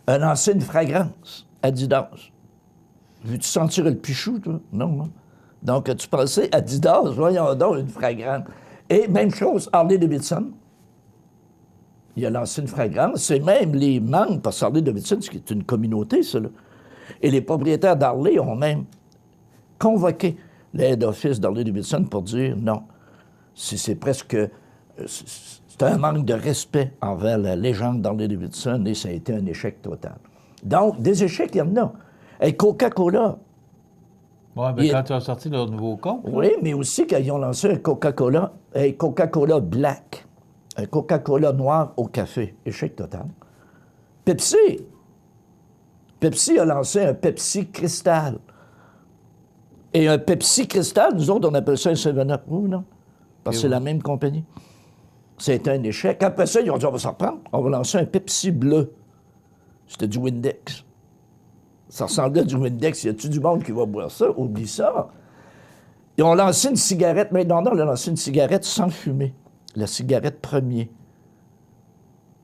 a lancé une fragrance. Adidas. Veux-tu sentir le pichou, toi? Non, non. Donc, tu pensais Adidas, voyons donc, une fragrance. Et même chose, Harley-Davidson. Il a lancé une fragrance. C'est même les membres, parce que Harley-Davidson, c'est une communauté, ça, là. Et les propriétaires d'Harley ont même convoqué l'aide office d'Harley-Davidson pour dire non. C'est presque... C'est un manque de respect envers la légende d'Harley-Davidson et ça a été un échec total. Donc, des échecs, il y en a. Et Coca-Cola. Oui, bien, quand ils ont sorti leur nouveau compte. Oui, mais aussi quand ils ont lancé un Coca-Cola, un Coca-Cola Black, un Coca-Cola noir au café. Échec total. Pepsi. Pepsi a lancé un Pepsi Cristal. Et un Pepsi Cristal, nous autres, on appelle ça un 7-Up. Oui, non? Parce que c'est la même compagnie. C'était un échec. Après ça, ils ont dit, on va s'en reprendre. On va lancer un Pepsi bleu. C'était du Windex. Ça ressemblait à du Windex. Y a-tu du monde qui va boire ça? Oublie ça. Ils ont lancé une cigarette. Maintenant, on a lancé une cigarette sans fumer. La cigarette premier.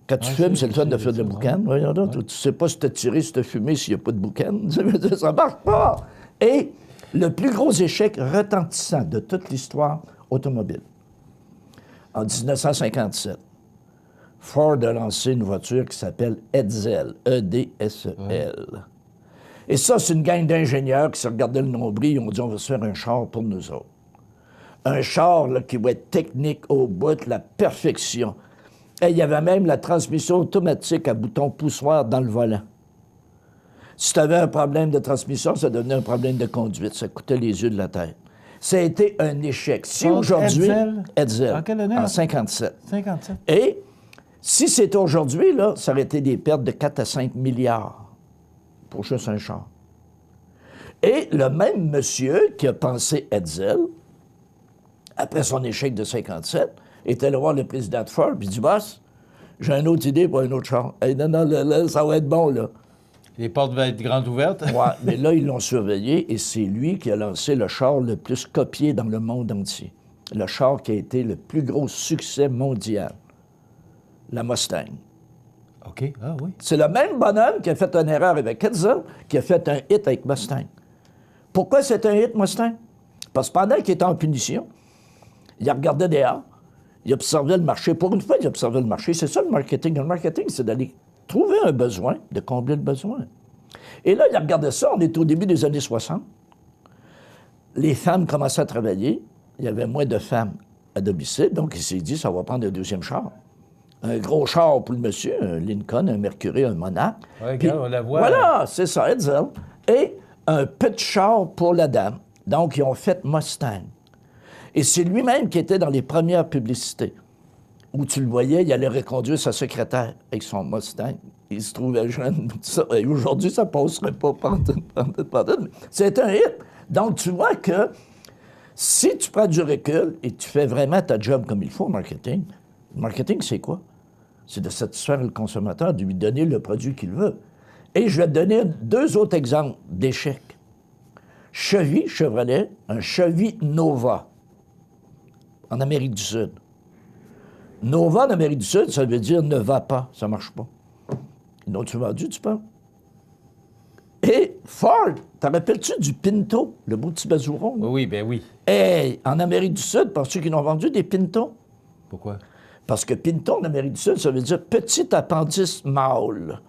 Quand tu fumes, c'est le fun de faire de la boucane. Voyons donc, tu sais pas si t'as tiré, si t'as fumé, s'il n'y a pas de boucane. Ça marche pas. Et le plus gros échec retentissant de toute l'histoire automobile. En 1957, Ford a lancé une voiture qui s'appelle Edsel, E-D-S-E-L. Et ça, c'est une gang d'ingénieurs qui se regardaient le nombril et ont dit, on va se faire un char pour nous autres. Un char là, qui va être technique au bout, la perfection. Et il y avait même la transmission automatique à bouton poussoir dans le volant. Si tu avais un problème de transmission, ça devenait un problème de conduite. Ça coûtait les yeux de la tête. Ça a été un échec. Si aujourd'hui... Edsel. En quelle année? En 57. 57. Et si c'était aujourd'hui, là, ça aurait été des pertes de 4 à 5 milliards pour juste un char. Et le même monsieur qui a pensé Edsel, après son échec de 57, est allé voir le président de Ford, puis il dit, boss, j'ai une autre idée pour un autre char. Hey, non, là, ça va être bon, là. Les portes vont être grandes ouvertes. Oui, mais là, ils l'ont surveillé et c'est lui qui a lancé le char le plus copié dans le monde entier. Le char qui a été le plus gros succès mondial. La Mustang. OK, ah oui. C'est le même bonhomme qui a fait une erreur avec Edsel, qui a fait un hit avec Mustang. Pourquoi c'est un hit, Mustang? Parce que pendant qu'il était en punition, il regardait dehors, il observait le marché. Pour une fois, il observait le marché. C'est ça le marketing. Le marketing, c'est d'aller trouver un besoin, de combler le besoin. Et là, il regardait ça, on est au début des années 60. Les femmes commençaient à travailler, il y avait moins de femmes à domicile, donc il s'est dit, ça va prendre un deuxième char. Un gros char pour le monsieur, un Lincoln, un Mercury, un Monarch. Oui, regarde, on la voit. Voilà, c'est ça, Edsel. Et un petit char pour la dame. Donc, ils ont fait Mustang. Et c'est lui-même qui était dans les premières publicités. Où tu le voyais, il allait reconduire sa secrétaire avec son Mustang. Il se trouvait jeune. Et aujourd'hui, ça ne passerait pas pendant. C'est un hit. Donc, tu vois que si tu prends du recul et tu fais vraiment ta job comme il faut au marketing, le marketing, c'est quoi? C'est de satisfaire le consommateur, de lui donner le produit qu'il veut. Et je vais te donner 2 autres exemples d'échecs. Chevrolet, un Chevy Nova, en Amérique du Sud. Nova en Amérique du Sud, ça veut dire ne va pas, ça marche pas. Ils l'ont-tu vendu, tu penses? Et Ford, t'en rappelles-tu du Pinto, le beau petit bazouron? Oui, ben oui. Et en Amérique du Sud, penses-tu qu'ils ont vendu des Pinto? Pourquoi? Parce que Pinto en Amérique du Sud, ça veut dire petit appendice mâle.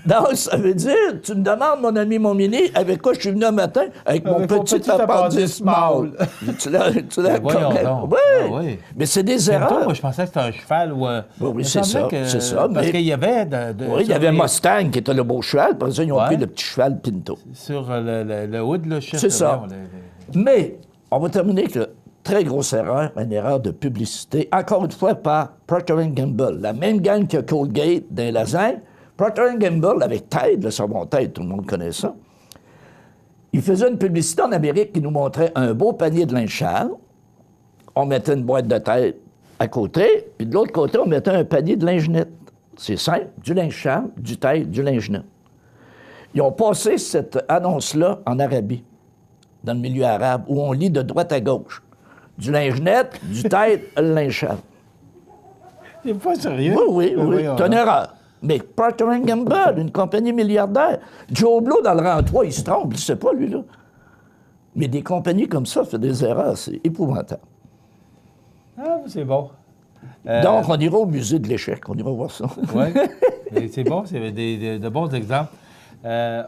Donc, ça veut dire, tu me demandes, mon ami Montmini, avec quoi je suis venu un matin? Avec mon petit appendice mâle. Tu l'as voyons donc. Oui. Ah, oui. Mais c'est des erreurs. Moi, je pensais que c'était un cheval ou un... Oui, c'est ça, c'est ça. Parce qu'il y avait... oui, il y avait Mustang qui était le beau cheval, puis ça, ils ont pris le petit cheval Pinto. Sur le hood, le chef. C'est ça. Mais, on va terminer avec le très grosse erreur, une erreur de publicité, encore une fois par Procter & Gamble. La même gang que Colgate dans les lasagnes. Procter & Gamble, avec Tide, le savon Tide, tout le monde connaît ça, il faisait une publicité en Amérique qui nous montrait un beau panier de linge sale. On mettait une boîte de Tide à côté, puis de l'autre côté, on mettait un panier de linge net. C'est simple, du linge sale, du Tide, du linge net. Ils ont passé cette annonce-là en Arabie, dans le milieu arabe, où on lit de droite à gauche. du linge net, du tête, le linge sale. C'est pas sérieux? Oui. C'est une erreur. Mais Procter & Gamble, une compagnie milliardaire. Joe Blow, dans le rang 3, il se trompe, il ne sait pas, lui, là. Mais des compagnies comme ça font des erreurs, c'est épouvantable. Ah, c'est bon. Donc, on ira au musée de l'échec, on ira voir ça. Oui, c'est bon, c'est de bons exemples.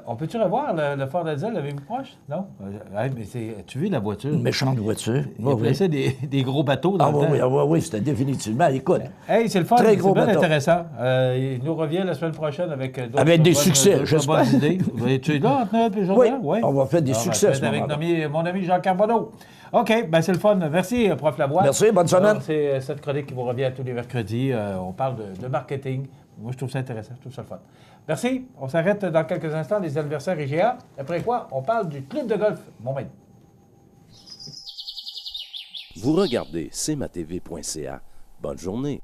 On peut-tu revoir le Ford Diesel, l'avez-vous proche? Non? Mais tu vu la voiture? Une méchante voiture. Il appelait des gros bateaux dans le temps. Oui, c'était définitivement. Écoute, hey, c'est le fun, très c'est gros bien bateau. intéressant. Il nous revient la semaine prochaine avec d'autres avec des succès, j'espère. bonnes idées. Tu es là, Antoine, puis Oui, on va faire des succès à ce avec moment-là. mon ami Jean Carbonneau. OK, ben c'est le fun. Merci, Prof. Lavoie. Merci, bonne semaine. Alors, c'est cette chronique qui vous revient tous les mercredis. On parle de marketing. Moi, je trouve ça intéressant, je trouve ça le fun. Merci. On s'arrête dans quelques instants, les anniversaires IGA. Après quoi, on parle du club de golf Montmagny. Vous regardez cmatv.ca. Bonne journée.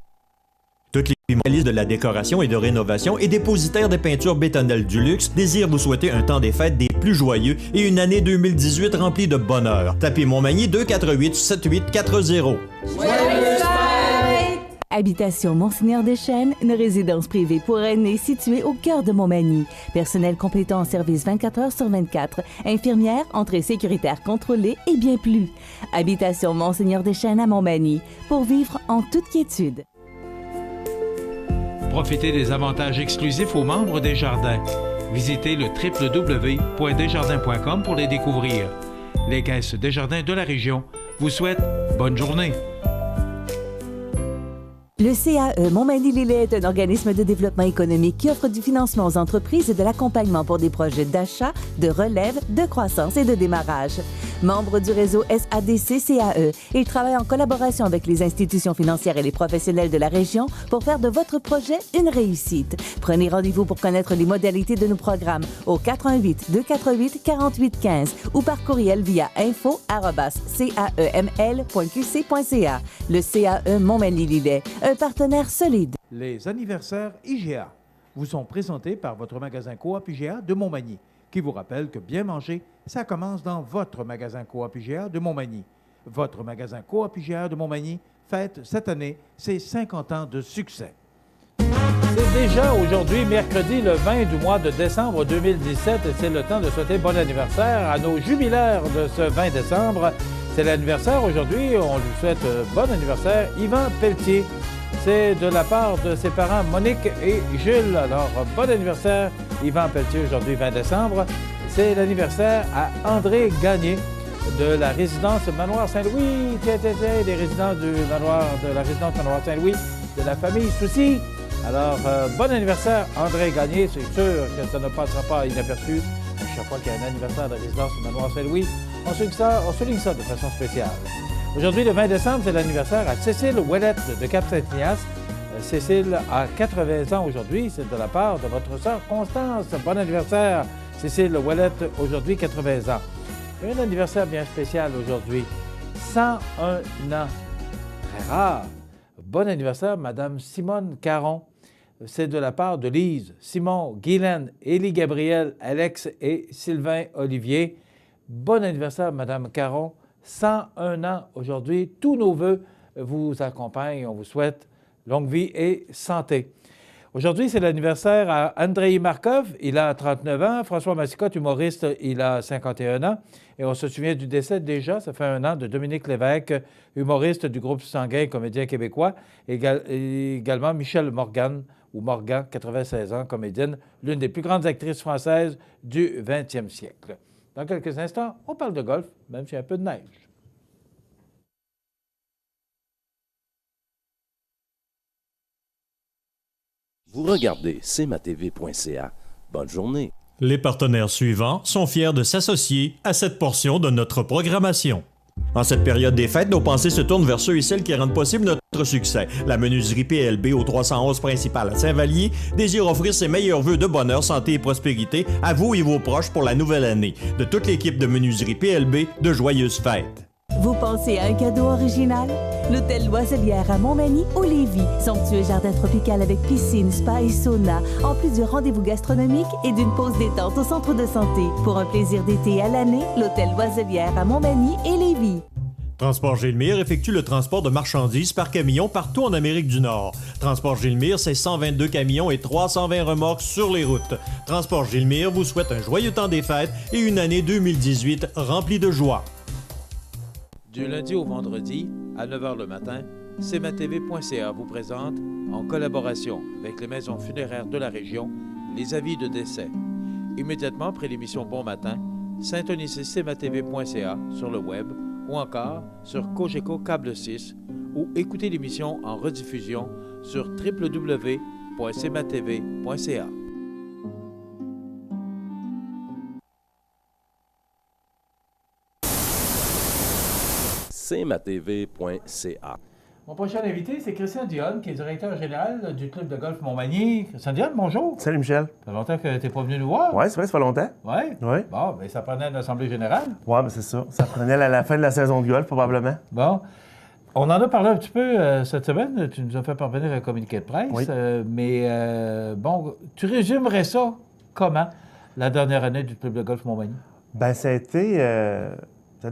Toutes les spécialistes de la décoration et de rénovation et dépositaires des peintures Bétonnel du luxe désirent vous souhaiter un temps des fêtes des plus joyeux et une année 2018 remplie de bonheur. Tapez Montmagny 248-7840. Habitation Monseigneur Deschênes, une résidence privée pour aînés située au cœur de Montmagny. Personnel complétant en service 24 heures sur 24. Infirmière, entrée sécuritaire contrôlée et bien plus. Habitation Monseigneur Deschênes à Montmagny. Pour vivre en toute quiétude. Profitez des avantages exclusifs aux membres des Jardins. Visitez le www.desjardins.com pour les découvrir. Les caisses Desjardins de la région vous souhaitent bonne journée. Le CAE Montmagny-Lillet est un organisme de développement économique qui offre du financement aux entreprises et de l'accompagnement pour des projets d'achat, de relève, de croissance et de démarrage. Membre du réseau SADC-CAE, il travaille en collaboration avec les institutions financières et les professionnels de la région pour faire de votre projet une réussite. Prenez rendez-vous pour connaître les modalités de nos programmes au 418-248-4815 ou par courriel via info@caeml.qc.ca. Le CAE Montmagny-Lillet, un partenaire solide. Les anniversaires IGA vous sont présentés par votre magasin Coop IGA de Montmagny, qui vous rappelle que bien manger, ça commence dans votre magasin Coop IGA de Montmagny. Votre magasin Coop IGA de Montmagny fête cette année ses 50 ans de succès. C'est déjà aujourd'hui, mercredi, le 20 du mois de décembre 2017, et c'est le temps de souhaiter bon anniversaire à nos jubilaires de ce 20 décembre. C'est l'anniversaire aujourd'hui, on lui souhaite bon anniversaire, Yvan Pelletier. C'est de la part de ses parents Monique et Jules. Alors, bon anniversaire, Yvan Pelletier, aujourd'hui 20 décembre. C'est l'anniversaire à André Gagné de la résidence Manoir Saint-Louis. Tiens, des résidents de la résidence Manoir Saint-Louis, de la famille Soucy. Alors, bon anniversaire, André Gagné. C'est sûr que ça ne passera pas inaperçu. À chaque fois qu'il y a un anniversaire de résidence Manoir Saint-Louis, on souligne ça de façon spéciale. Aujourd'hui, le 20 décembre, c'est l'anniversaire à Cécile Ouellette de Cap-Saint-Ignace. Cécile a 80 ans aujourd'hui. C'est de la part de votre sœur Constance. Bon anniversaire, Cécile Ouellette, aujourd'hui 80 ans. Et un anniversaire bien spécial aujourd'hui. 101 ans. Très rare. Bon anniversaire, Madame Simone Caron. C'est de la part de Lise, Simon, Guylaine, Élie Gabriel, Alex et Sylvain Olivier. Bon anniversaire, Madame Caron. 101 ans aujourd'hui. Tous nos vœux vous accompagnent. On vous souhaite longue vie et santé. Aujourd'hui, c'est l'anniversaire à Andrei Markov. Il a 39 ans. François Massicotte, humoriste, il a 51 ans. Et on se souvient du décès déjà, ça fait 1 an, de Dominique Lévesque, humoriste du groupe Sanguin, comédien québécois. Et également Michel Morgan, ou Morgan, 96 ans, comédienne, l'une des plus grandes actrices françaises du 20e siècle. Dans quelques instants, on parle de golf, même s'il y a un peu de neige. Vous regardez cmatv.ca. Bonne journée. Les partenaires suivants sont fiers de s'associer à cette portion de notre programmation. En cette période des fêtes, nos pensées se tournent vers ceux et celles qui rendent possible notre succès. La menuiserie PLB au 311 principal à Saint-Vallier désire offrir ses meilleurs vœux de bonheur, santé et prospérité à vous et vos proches pour la nouvelle année. De toute l'équipe de menuiserie PLB, de joyeuses fêtes. Vous pensez à un cadeau original? L'Hôtel Loiselière à Montmagny au Lévis. Somptueux jardin tropical avec piscine, spa et sauna. En plus du rendez-vous gastronomique et d'une pause détente au centre de santé. Pour un plaisir d'été à l'année, l'Hôtel Loiselière à Montmagny et Lévis. Transport Gilmire effectue le transport de marchandises par camion partout en Amérique du Nord. Transport Gilmire, c'est 122 camions et 320 remorques sur les routes. Transport Gilmire vous souhaite un joyeux temps des fêtes et une année 2018 remplie de joie. Du lundi au vendredi, à 9h le matin, cmatv.ca vous présente, en collaboration avec les maisons funéraires de la région, les avis de décès. Immédiatement après l'émission Bon Matin, syntonisez cmatv.ca sur le web ou encore sur Cogeco Câble 6 ou écoutez l'émission en rediffusion sur www.cmatv.ca. cmatv.ca. Mon prochain invité, c'est Christian Dionne, qui est directeur général du club de golf Montmagny. Christian Dionne, bonjour. Salut Michel. Ça fait longtemps que tu n'es pas venu nous voir. Oui, c'est vrai, ça fait longtemps. Oui? Oui. Bon, bien, ça prenait une assemblée générale. Oui, mais c'est ça. Ça prenait à la fin de la saison de golf, probablement. Bon. On en a parlé un petit peu cette semaine. Tu nous as fait parvenir un communiqué de presse. Oui. Bon, tu résumerais ça comment, la dernière année du club de golf Montmagny? Bien, ça a été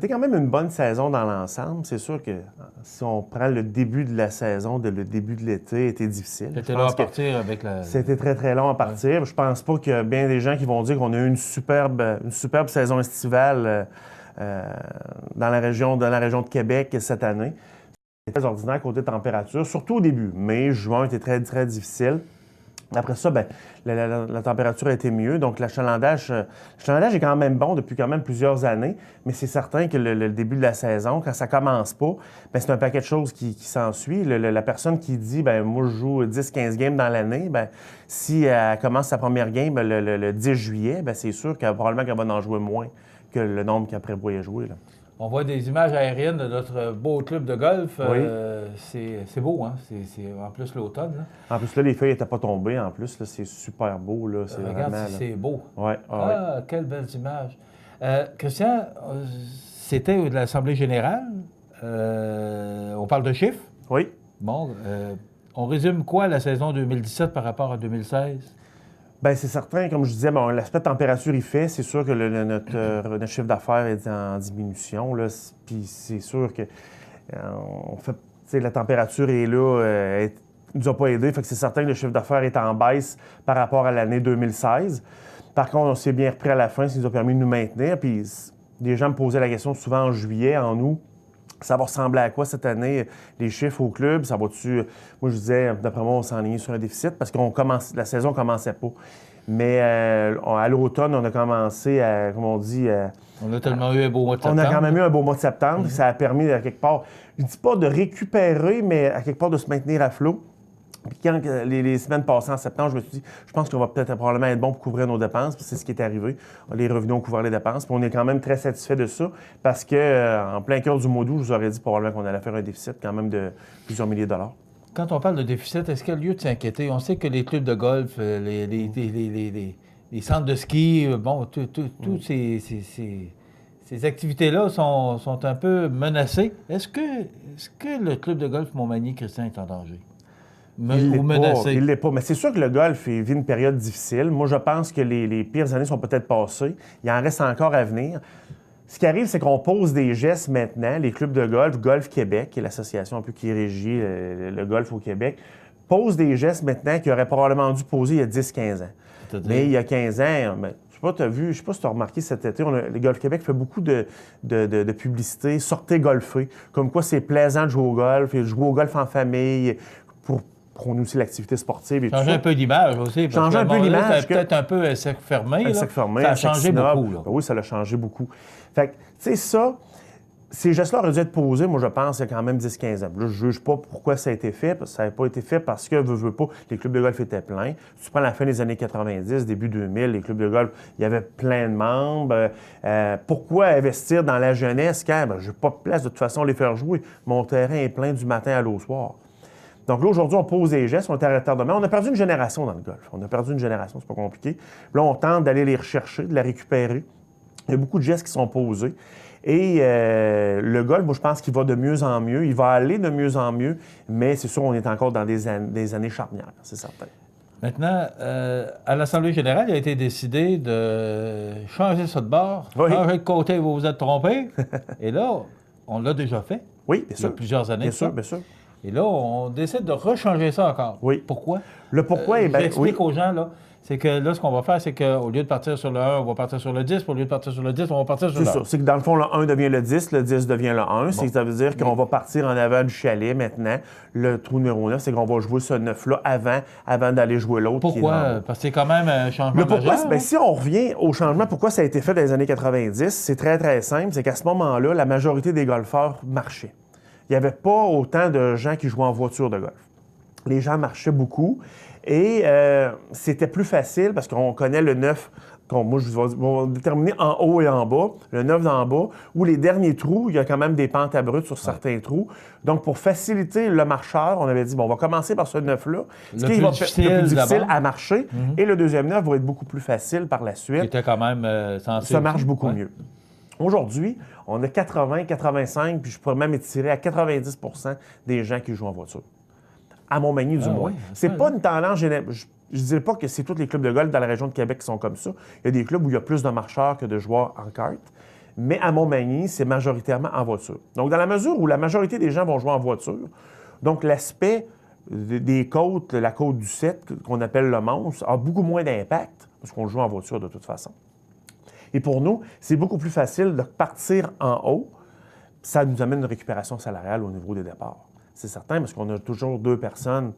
quand même une bonne saison dans l'ensemble. C'est sûr que si on prend le début de la saison, le début de l'été, était difficile. C'était long à partir avec la... C'était très, très long à partir. Ouais. Je pense pas qu'il y a bien des gens qui vont dire qu'on a eu une superbe saison estivale dans la région de Québec cette année. C'était très ordinaire côté température, surtout au début. Mai, juin était très, très difficile. Après ça, bien, la température a été mieux. Donc, l'achalandage est quand même bon depuis quand même plusieurs années. Mais c'est certain que le début de la saison, quand ça commence pas, bien, c'est un paquet de choses qui s'ensuit. La personne qui dit, bien, moi, je joue 10-15 games dans l'année, bien, si elle commence sa première game le 10 juillet, bien, c'est sûr probablement qu'elle va en jouer moins que le nombre qu'elle prévoyait jouer, là. On voit des images aériennes de notre beau club de golf. Oui. C'est beau, hein? C'est en plus l'automne. Là. En plus, là, les feuilles n'étaient pas tombées. En plus, là, c'est super beau. Là. Regarde, vraiment, c'est beau. Ouais, quelles belles images. Christian, c'était de l'Assemblée générale. On parle de chiffres. Oui. Bon, on résume quoi la saison 2017 par rapport à 2016? Bien, c'est certain, comme je disais, bon, l'aspect température, il fait. C'est sûr que notre chiffre d'affaires est en diminution. Là. Puis c'est sûr que la température est là, ne nous a pas aidé. Fait que c'est certain que le chiffre d'affaires est en baisse par rapport à l'année 2016. Par contre, on s'est bien repris à la fin, ce qui nous a permis de nous maintenir. Puis des gens me posaient la question souvent en juillet, en août. Ça va ressembler à quoi cette année, les chiffres au club? Ça va-tu... Moi, je disais, d'après moi, on s'enlignait sur un déficit parce que la saison ne commençait pas. Mais à l'automne, on a commencé à, comme on dit... on a tellement eu un beau mois de septembre. On a quand même eu un beau mois de septembre. Ça a permis, à quelque part, je ne dis pas de récupérer, mais à quelque part de se maintenir à flot. Puis quand les semaines passées en septembre, je me suis dit, je pense qu'on va peut-être probablement être bon pour couvrir nos dépenses, puis c'est ce qui est arrivé. Les revenus ont couvert les dépenses, puis on est quand même très satisfait de ça, parce que en plein cœur du mois d'août, je vous aurais dit probablement qu'on allait faire un déficit quand même de plusieurs milliers de dollars. Quand on parle de déficit, est-ce qu'il y a lieu de s'inquiéter? On sait que les clubs de golf, les centres de ski, bon, toutes ces activités-là sont un peu menacées. Est-ce que le club de golf Montmagny, Christian, est en danger? Il ne l'est pas. Mais c'est sûr que le golf vit une période difficile. Moi, je pense que les pires années sont peut-être passées. Il en reste encore à venir. Ce qui arrive, c'est qu'on pose des gestes maintenant. Les clubs de golf, Golf Québec, qui est l'association un peu qui régit le golf au Québec, pose des gestes maintenant qu'ils auraient probablement dû poser il y a 10-15 ans. Mais il y a 15 ans, je ne sais pas si tu as remarqué cet été, le Golf Québec fait beaucoup de publicité. Sortez golfer. Comme quoi, c'est plaisant de jouer au golf, et jouer au golf en famille pour prôner aussi l'activité sportive et tout ça. Changer un peu l'image aussi. Changer un peu l'image. C'est peut-être un peu sec fermé. Un sec fermé. Ça a changé beaucoup. Là. Oui, ça l'a changé beaucoup. Fait que, tu sais, ça, ces gestes-là auraient dû être posés, moi, je pense, il y a quand même 10-15 ans. Là, je ne juge pas pourquoi ça a été fait, parce que ça n'avait pas été fait parce que, veux pas, les clubs de golf étaient pleins. Si tu prends la fin des années 90, début 2000, les clubs de golf, il y avait plein de membres. Pourquoi investir dans la jeunesse quand je n'ai pas de place de toute façon à les faire jouer? Mon terrain est plein du matin à l'au soir. Donc là, aujourd'hui, on pose des gestes, on est à retardement. On a perdu une génération dans le golf. On a perdu une génération, c'est pas compliqué. Là, on tente d'aller les rechercher, de la récupérer. Il y a beaucoup de gestes qui sont posés. Et le golf, moi, je pense qu'il va de mieux en mieux. Il va aller de mieux en mieux, mais c'est sûr, on est encore dans des années charnières, c'est certain. Maintenant, à l'Assemblée générale, il a été décidé de changer ça de bord, changer de côté où vous vous êtes trompé. Et là, on l'a déjà fait. Oui, bien Il y a sûr. plusieurs années. Bien de ça. sûr, bien sûr. Et là, on décide de rechanger ça encore. Oui. Pourquoi? Le pourquoi, J'explique aux gens, là. C'est que là, ce qu'on va faire, c'est qu'au lieu de partir sur le 1, on va partir sur le 10. Puis au lieu de partir sur le 10, on va partir sur le 1. C'est ça. C'est que dans le fond, le 1 devient le 10 devient le 1. Ça veut dire qu'on va partir en avant du chalet maintenant. Le trou numéro 9, c'est qu'on va jouer ce 9-là avant d'aller jouer l'autre. Pourquoi? Parce que c'est quand même un changement majeur. Bien, si on revient au changement, pourquoi ça a été fait dans les années 90, c'est très, très simple. C'est qu'à ce moment-là, la majorité des golfeurs marchaient. Il n'y avait pas autant de gens qui jouaient en voiture de golf. Les gens marchaient beaucoup. Et c'était plus facile parce qu'on connaît le 9, moi je vais déterminer en haut et en bas, le 9 d'en bas, où les derniers trous, il y a quand même des pentes abruptes sur certains trous. Donc pour faciliter le marcheur, on avait dit, bon, on va commencer par ce 9-là, ce qui va le plus difficile à marcher, et le deuxième 9 va être beaucoup plus facile par la suite. Qui était quand même sensible. Ça marche beaucoup mieux. Aujourd'hui, on a 80, 85, puis je pourrais même étirer à 90 % des gens qui jouent en voiture. À Montmagny, du moins. C'est pas une tendance générale. Je ne dirais pas que c'est tous les clubs de golf dans la région de Québec qui sont comme ça. Il y a des clubs où il y a plus de marcheurs que de joueurs en kart. Mais à Montmagny, c'est majoritairement en voiture. Donc, dans la mesure où la majorité des gens vont jouer en voiture, donc l'aspect des côtes, la côte du 7, qu'on appelle le Mons, a beaucoup moins d'impact parce qu'on joue en voiture de toute façon. Et pour nous, c'est beaucoup plus facile de partir en haut. Ça nous amène une récupération salariale au niveau des départs. C'est certain, parce qu'on a toujours 2 personnes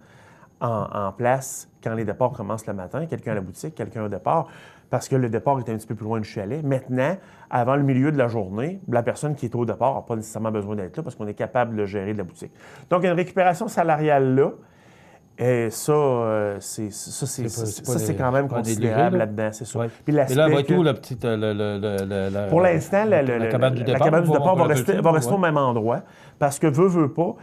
en place quand les départs commencent le matin, quelqu'un à la boutique, quelqu'un au départ, parce que le départ est un petit peu plus loin du chalet. Maintenant, avant le milieu de la journée, la personne qui est au départ n'a pas nécessairement besoin d'être là parce qu'on est capable de gérer de la boutique. Donc, il y a une récupération salariale là. Et ça, c'est quand même considérable là-dedans, c'est ça. Ouais. Puis et là, va tout, pour l'instant, la cabane du départ va rester au même endroit. Parce que, veut pas,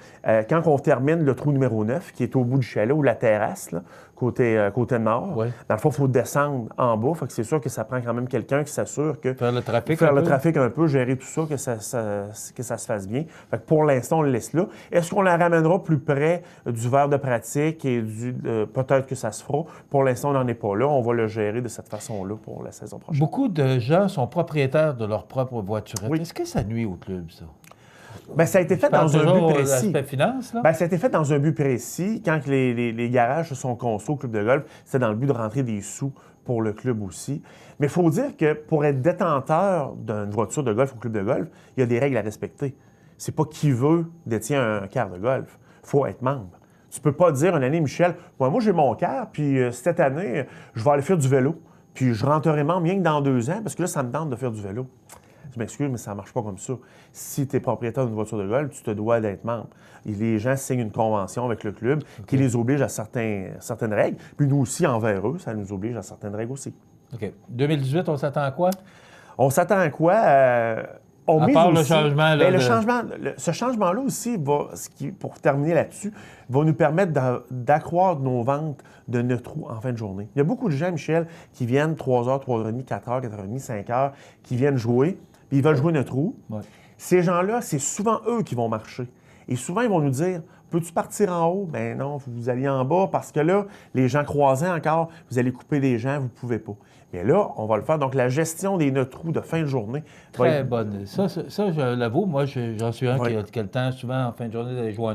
quand on termine le trou numéro 9, qui est au bout du chalet, ou la terrasse, là, côté nord, dans le fond, il faut descendre en bas. Fait que c'est sûr que ça prend quand même quelqu'un qui s'assure que... Faire le trafic un peu, gérer tout ça, que ça se fasse bien. Fait que pour l'instant, on le laisse là. Est-ce qu'on la ramènera plus près du verre de pratique et peut-être que ça se fera. Pour l'instant, on n'en est pas là. On va le gérer de cette façon-là pour la saison prochaine. Beaucoup de gens sont propriétaires de leur propre voiturette. Oui. Est-ce que ça nuit au club, ça? Bien, ça a été fait dans un but précis. L'aspect finance, là? Bien, ça a été fait dans un but précis. Quand les garages se sont construits au club de golf, c'était dans le but de rentrer des sous pour le club aussi. Mais il faut dire que pour être détenteur d'une voiture de golf au club de golf, il y a des règles à respecter. C'est pas qui veut détient un car de golf. Il faut être membre. Tu peux pas dire une année, Michel, moi j'ai mon car, puis cette année, je vais aller faire du vélo. Puis je rentrerai membre bien que dans 2 ans, parce que là, ça me tente de faire du vélo. Je m'excuse, mais ça ne marche pas comme ça. Si tu es propriétaire d'une voiture de golf, tu te dois d'être membre. Et les gens signent une convention avec le club qui les oblige à certaines règles. Puis nous aussi, envers eux, ça nous oblige à certaines règles aussi. OK. 2018, on s'attend à quoi? On s'attend à quoi? À part le changement. Ce changement-là aussi, pour terminer là-dessus, va nous permettre d'accroître nos ventes de 9 trous en fin de journée. Il y a beaucoup de gens, Michel, qui viennent 3h, 3h30, 4h, 4h30, 5h, qui viennent jouer, puis ils veulent jouer 9 trous. Ouais. Ces gens-là, c'est souvent eux qui vont marcher. Et souvent, ils vont nous dire, peux-tu partir en haut? Ben non, vous allez en bas parce que là, les gens croisés encore, vous allez couper des gens, vous ne pouvez pas. Mais là, on va le faire. Donc, la gestion des 9 trous de fin de journée va Très bonne. Ça, je l'avoue, moi, j'en suis un qui a le temps, souvent, en fin de journée, d'aller jouer à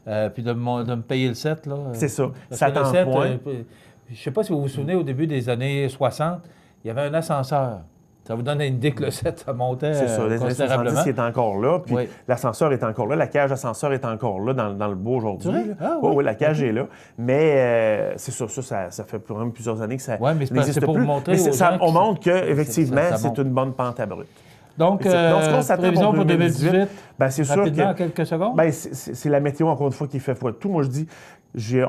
9, puis de me payer le 7. Là. C'est ça. Ça t'en point. Je ne sais pas si vous vous souvenez, au début des années 60, il y avait un ascenseur. Ça vous donne une idée que le 7, ça montait considérablement. C'est ça, les années 70, il est encore là, puis l'ascenseur est encore là, la cage d'ascenseur est encore là dans le beau aujourd'hui. Oui, la cage est là. Mais c'est sûr, ça fait quand même plusieurs années que ça n'existe plus. Montrer on montre qu'effectivement, c'est une bonne pente abrupte. Donc, prévision pour 2018, ben, c'est sûr rapidement, en quelques secondes? Ben, c'est la météo, encore une fois, qui fait foi de tout. Moi, je dis,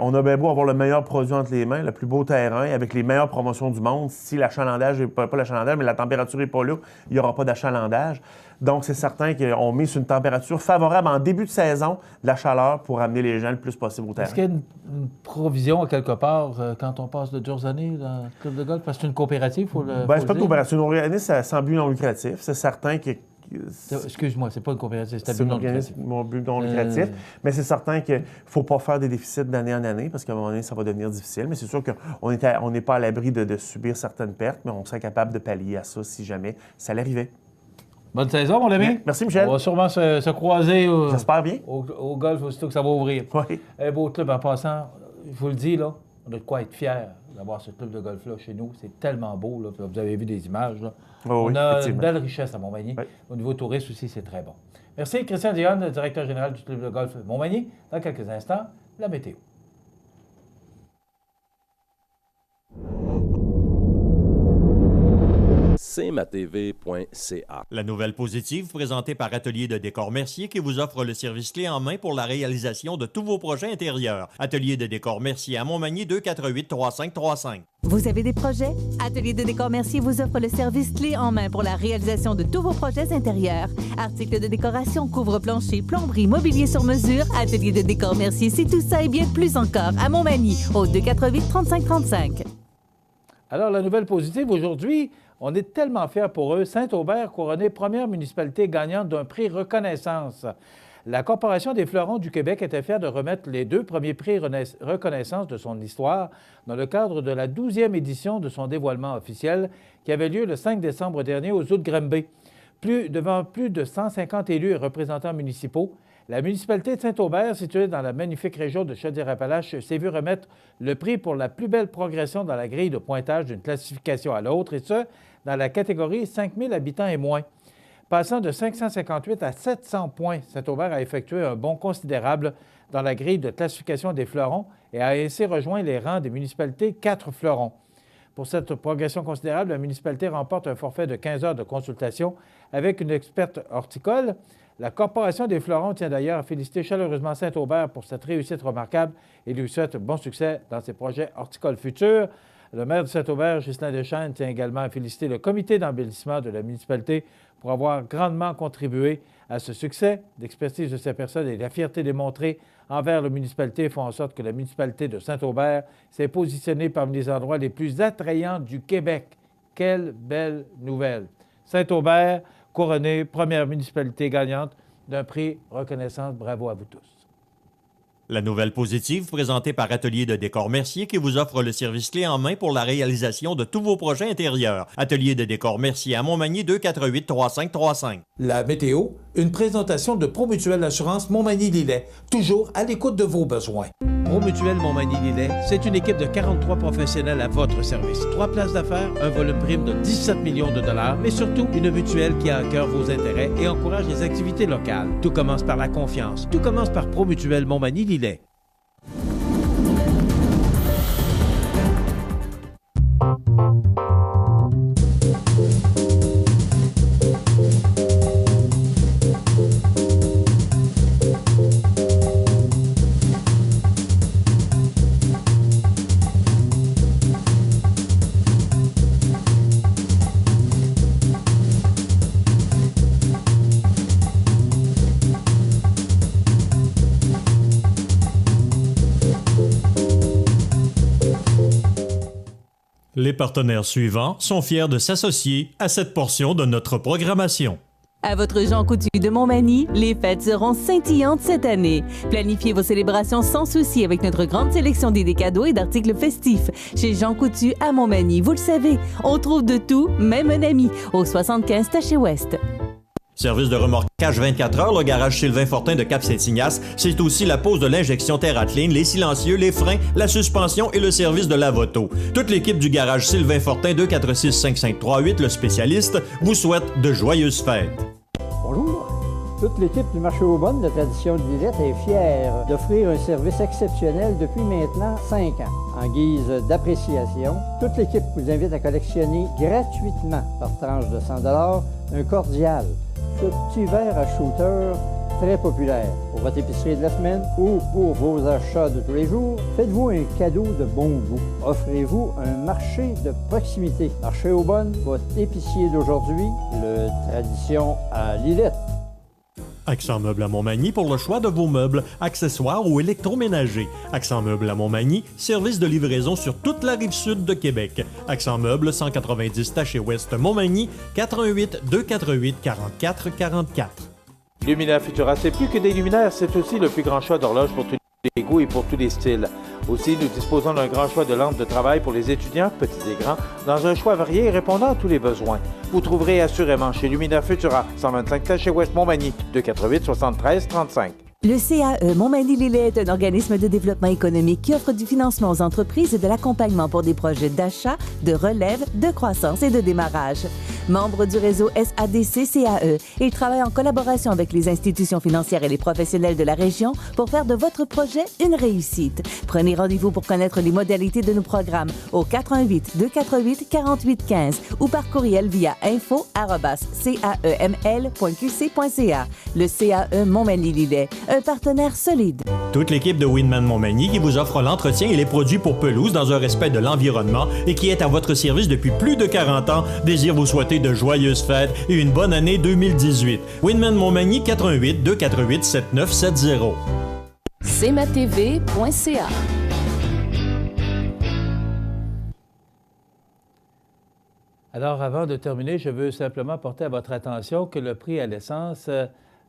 on a bien beau avoir le meilleur produit entre les mains, le plus beau terrain, avec les meilleures promotions du monde. Si l'achalandage, pas l'achalandage, mais la température n'est pas là, il n'y aura pas d'achalandage. Donc, c'est certain qu'on met sur une température favorable en début de saison, de la chaleur, pour amener les gens le plus possible au terrain. Est-ce qu'il y a une provision, à quelque part, quand on passe de dures années dans le club de golf? Parce que c'est une coopérative, il faut le c'est pas une coopérative. Une organisme sans but non lucratif. C'est certain que... Excuse-moi, c'est pas une coopérative, c'est un but non lucratif. Mon but non lucratif. Mais c'est certain qu'il ne faut pas faire des déficits d'année en année, parce qu'à un moment donné, ça va devenir difficile. Mais c'est sûr qu'on n'est pas à l'abri de subir certaines pertes, mais on serait capable de pallier à ça si jamais ça l'arrivait. Bonne saison, mon ami. Merci, Michel. On va sûrement se croiser J'espère bien. Au golf aussitôt que ça va ouvrir. Oui. Un beau club en passant. Je vous le dis, là, on a de quoi être fiers d'avoir ce club de golf-là chez nous. C'est tellement beau. Là. Vous avez vu des images. Là. Oh, on a une belle richesse à Montmagny. Oui. Au niveau tourisme aussi, c'est très bon. Merci, Christian Dionne, directeur général du club de golf Montmagny. Dans quelques instants, la météo. cmatv.ca. La nouvelle positive présentée par Atelier de décor Mercier qui vous offre le service clé en main pour la réalisation de tous vos projets intérieurs. Atelier de décor Mercier à Montmagny 248-3535. Vous avez des projets? Atelier de décor Mercier vous offre le service clé en main pour la réalisation de tous vos projets intérieurs. Articles de décoration, couvre-plancher, plomberie, mobilier sur mesure. Atelier de décor Mercier, c'est tout ça et bien plus encore à Montmagny au 248-3535. Alors, la nouvelle positive aujourd'hui, on est tellement fiers pour eux. Saint-Aubert couronné première municipalité gagnante d'un prix reconnaissance. La Corporation des fleurons du Québec était fière de remettre les 2 premiers prix reconnaissance de son histoire dans le cadre de la 12e édition de son dévoilement officiel qui avait lieu le 5 décembre dernier aux Eaux de Granby. Devant plus de 150 élus et représentants municipaux, la municipalité de Saint-Aubert, située dans la magnifique région de Chaudière-Appalaches, s'est vue remettre le prix pour la plus belle progression dans la grille de pointage d'une classification à l'autre, et ce, dans la catégorie 5 000 habitants et moins. Passant de 558 à 700 points, Saint-Aubert a effectué un bond considérable dans la grille de classification des fleurons et a ainsi rejoint les rangs des municipalités 4 fleurons. Pour cette progression considérable, la municipalité remporte un forfait de 15 heures de consultation avec une experte horticole. La Corporation des fleurons tient d'ailleurs à féliciter chaleureusement Saint-Aubert pour cette réussite remarquable et lui souhaite bon succès dans ses projets horticoles futurs. Le maire de Saint-Aubert, Ghislain Deschênes, tient également à féliciter le comité d'embellissement de la municipalité pour avoir grandement contribué à ce succès. L'expertise de ces personnes et la fierté démontrée envers la municipalité font en sorte que la municipalité de Saint-Aubert s'est positionnée parmi les endroits les plus attrayants du Québec. Quelle belle nouvelle! Saint-Aubert, couronné première municipalité gagnante d'un prix reconnaissance. Bravo à vous tous. La nouvelle positive présentée par Atelier de décor Mercier qui vous offre le service clé en main pour la réalisation de tous vos projets intérieurs. Atelier de décor Mercier à Montmagny 248-3535. La météo, une présentation de Promutuelle Assurance Montmagny-Lillet, toujours à l'écoute de vos besoins. Promutuelle Montmagny-Lillet, c'est une équipe de 43 professionnels à votre service. 3 places d'affaires, un volume prime de 17 millions de dollars, mais surtout une mutuelle qui a à cœur vos intérêts et encourage les activités locales. Tout commence par la confiance. Tout commence par Promutuelle Montmagny-Lillet. Les partenaires suivants sont fiers de s'associer à cette portion de notre programmation. À votre Jean Coutu de Montmagny, les fêtes seront scintillantes cette année. Planifiez vos célébrations sans souci avec notre grande sélection d'idées cadeaux et d'articles festifs. Chez Jean Coutu à Montmagny, vous le savez, on trouve de tout, même un ami, au 75 Taché-Ouest. Service de remorquage 24 heures, le garage Sylvain Fortin de Cap-Saint-Ignace. C'est aussi la pose de l'injection TerraClean, les silencieux, les freins, la suspension et le service de lave-auto. Toute l'équipe du garage Sylvain Fortin 246-5538, le spécialiste, vous souhaite de joyeuses fêtes. Bonjour. Toute l'équipe du marché aux bonnes de Tradition de Lillette est fière d'offrir un service exceptionnel depuis maintenant 5 ans. En guise d'appréciation, toute l'équipe vous invite à collectionner gratuitement par tranche de 100 $ un cordial, ce petit verre à shooter très populaire. Pour votre épicerie de la semaine ou pour vos achats de tous les jours, faites-vous un cadeau de bon goût. Offrez-vous un marché de proximité. Marché aux bonnes, votre épicier d'aujourd'hui, le Tradition à Lillette. Accent Meubles à Montmagny pour le choix de vos meubles, accessoires ou électroménagers. Accent Meubles à Montmagny, service de livraison sur toute la rive sud de Québec. Accent Meubles, 190 Taché-Ouest Montmagny, 418-248-4444. Luminaire Futura, c'est plus que des luminaires, c'est aussi le plus grand choix d'horloges pour tous les goûts et pour tous les styles. Aussi, nous disposons d'un grand choix de lampes de travail pour les étudiants, petits et grands, dans un choix varié et répondant à tous les besoins. Vous trouverez assurément chez Luminaire Futura, 125 chez Ouest Montmagny, 248 73 35. Le CAE Montmagny-Lillet est un organisme de développement économique qui offre du financement aux entreprises et de l'accompagnement pour des projets d'achat, de relève, de croissance et de démarrage. Membre du réseau SADC-CAE, il travaille en collaboration avec les institutions financières et les professionnels de la région pour faire de votre projet une réussite. Prenez rendez-vous pour connaître les modalités de nos programmes au 418-248-4815 ou par courriel via info@caeml.qc.ca. Le CAE Montmagny-Lillet, un partenaire solide. Toute l'équipe de Winman Montmagny qui vous offre l'entretien et les produits pour pelouse dans un respect de l'environnement et qui est à votre service depuis plus de 40 ans, désire vous souhaiter de joyeuses fêtes et une bonne année 2018. Winman Montmagny, 418-248-7970. cmatv.ca. Alors, avant de terminer, je veux simplement porter à votre attention que le prix à l'essence,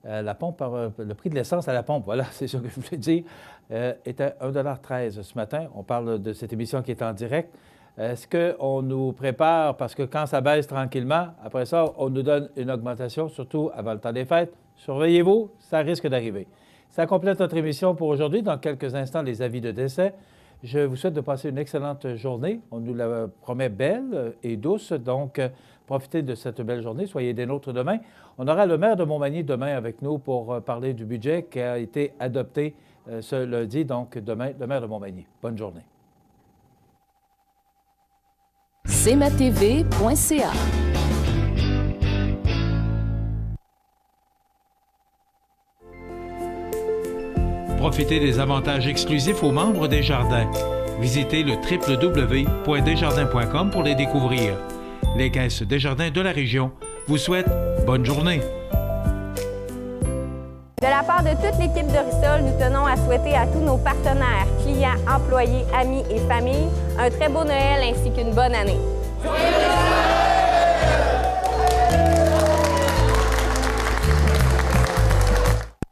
le prix de l'essence à la pompe, voilà, c'est ce que je voulais dire, est à 1,13 $ ce matin. On parle de cette émission qui est en direct. Est-ce qu'on nous prépare, parce que quand ça baisse tranquillement, après ça, on nous donne une augmentation, surtout avant le temps des fêtes? Surveillez-vous, ça risque d'arriver. Ça complète notre émission pour aujourd'hui. Dans quelques instants, les avis de décès. Je vous souhaite de passer une excellente journée. On nous la promet belle et douce, donc profitez de cette belle journée. Soyez des nôtres demain. On aura le maire de Montmagny demain avec nous pour parler du budget qui a été adopté ce lundi, donc demain, le maire de Montmagny. Bonne journée. cmatv.ca. Profitez des avantages exclusifs aux membres des Jardins. Visitez le www.desjardins.com pour les découvrir. Les caisses Desjardins de la région vous souhaitent bonne journée. De la part de toute l'équipe de Rissol, nous tenons à souhaiter à tous nos partenaires, clients, employés, amis et familles un très beau Noël ainsi qu'une bonne année.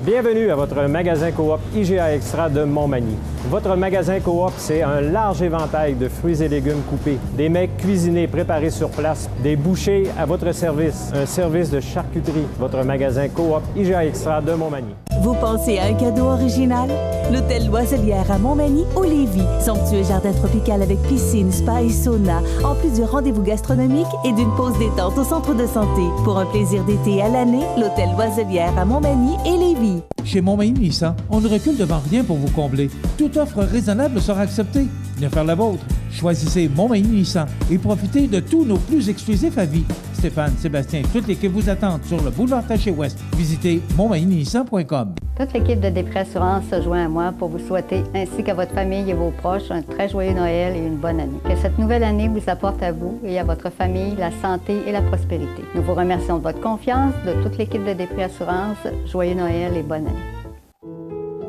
Bienvenue à votre magasin Coop IGA Extra de Montmagny. Votre magasin Coop, c'est un large éventail de fruits et légumes coupés, des mets cuisinés préparés sur place, des bouchées à votre service, un service de charcuterie. Votre magasin Coop IGA Extra de Montmagny. Vous pensez à un cadeau original? L'Hôtel Loiselière à Montmagny ou Lévis. Somptueux jardin tropical avec piscine, spa et sauna, en plus du rendez-vous gastronomique et d'une pause détente au centre de santé. Pour un plaisir d'été à l'année, l'Hôtel Loiselière à Montmagny et Lévis. Chez Montmagny Nissan, on ne recule devant rien pour vous combler. Toute offre raisonnable sera acceptée. Venez faire la vôtre. Choisissez Montmagny Nissan et profitez de tous nos plus exclusifs avis. Stéphane, Sébastien, toute l'équipe vous attend sur le boulevard Taché-Ouest. Visitez montmagnynissan.com. Toute l'équipe de Després Assurance se joint à moi pour vous souhaiter, ainsi qu'à votre famille et vos proches, un très joyeux Noël et une bonne année. Que cette nouvelle année vous apporte à vous et à votre famille la santé et la prospérité. Nous vous remercions de votre confiance, de toute l'équipe de Després Assurance. Joyeux Noël et bonne année.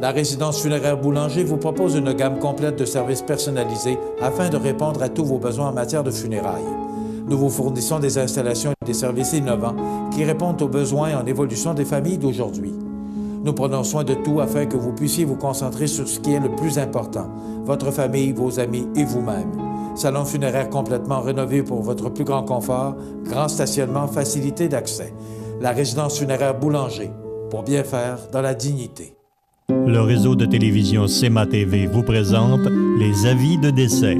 La résidence funéraire Boulanger vous propose une gamme complète de services personnalisés afin de répondre à tous vos besoins en matière de funérailles. Nous vous fournissons des installations et des services innovants qui répondent aux besoins en évolution des familles d'aujourd'hui. Nous prenons soin de tout afin que vous puissiez vous concentrer sur ce qui est le plus important, votre famille, vos amis et vous-même. Salon funéraire complètement rénové pour votre plus grand confort, grand stationnement, facilité d'accès. La résidence funéraire Boulanger, pour bien faire dans la dignité. Le réseau de télévision CMA-TV vous présente les avis de décès.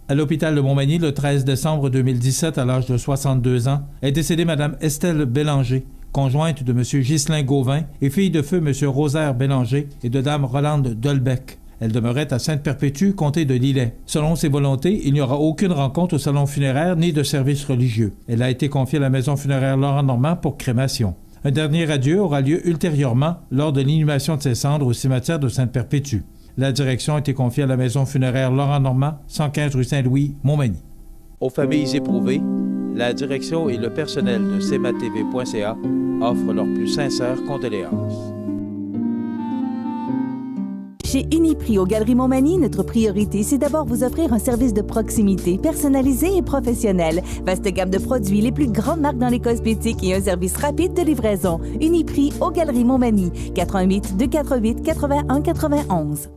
À l'hôpital de Montmagny, le 13 décembre 2017, à l'âge de 62 ans, est décédée Mme Estelle Bélanger, conjointe de M. Ghislain Gauvin et fille de feu M. Rosaire Bélanger et de Dame Rolande Dolbec. Elle demeurait à Sainte-Perpétue, comté de Lillet. Selon ses volontés, il n'y aura aucune rencontre au salon funéraire ni de service religieux. Elle a été confiée à la maison funéraire Laurent Normand pour crémation. Un dernier adieu aura lieu ultérieurement lors de l'inhumation de ses cendres au cimetière de Sainte-Perpétue. La direction a été confiée à la maison funéraire Laurent Normand, 115 rue Saint-Louis, Montmagny. Aux familles éprouvées, la direction et le personnel de cmatv.ca offrent leurs plus sincères condoléances. Chez Uniprix aux Galeries Montmagny, notre priorité, c'est d'abord vous offrir un service de proximité, personnalisé et professionnel. Vaste gamme de produits, les plus grandes marques dans les cosmétiques et un service rapide de livraison. Uniprix aux Galeries Montmagny, 418 248 81 91.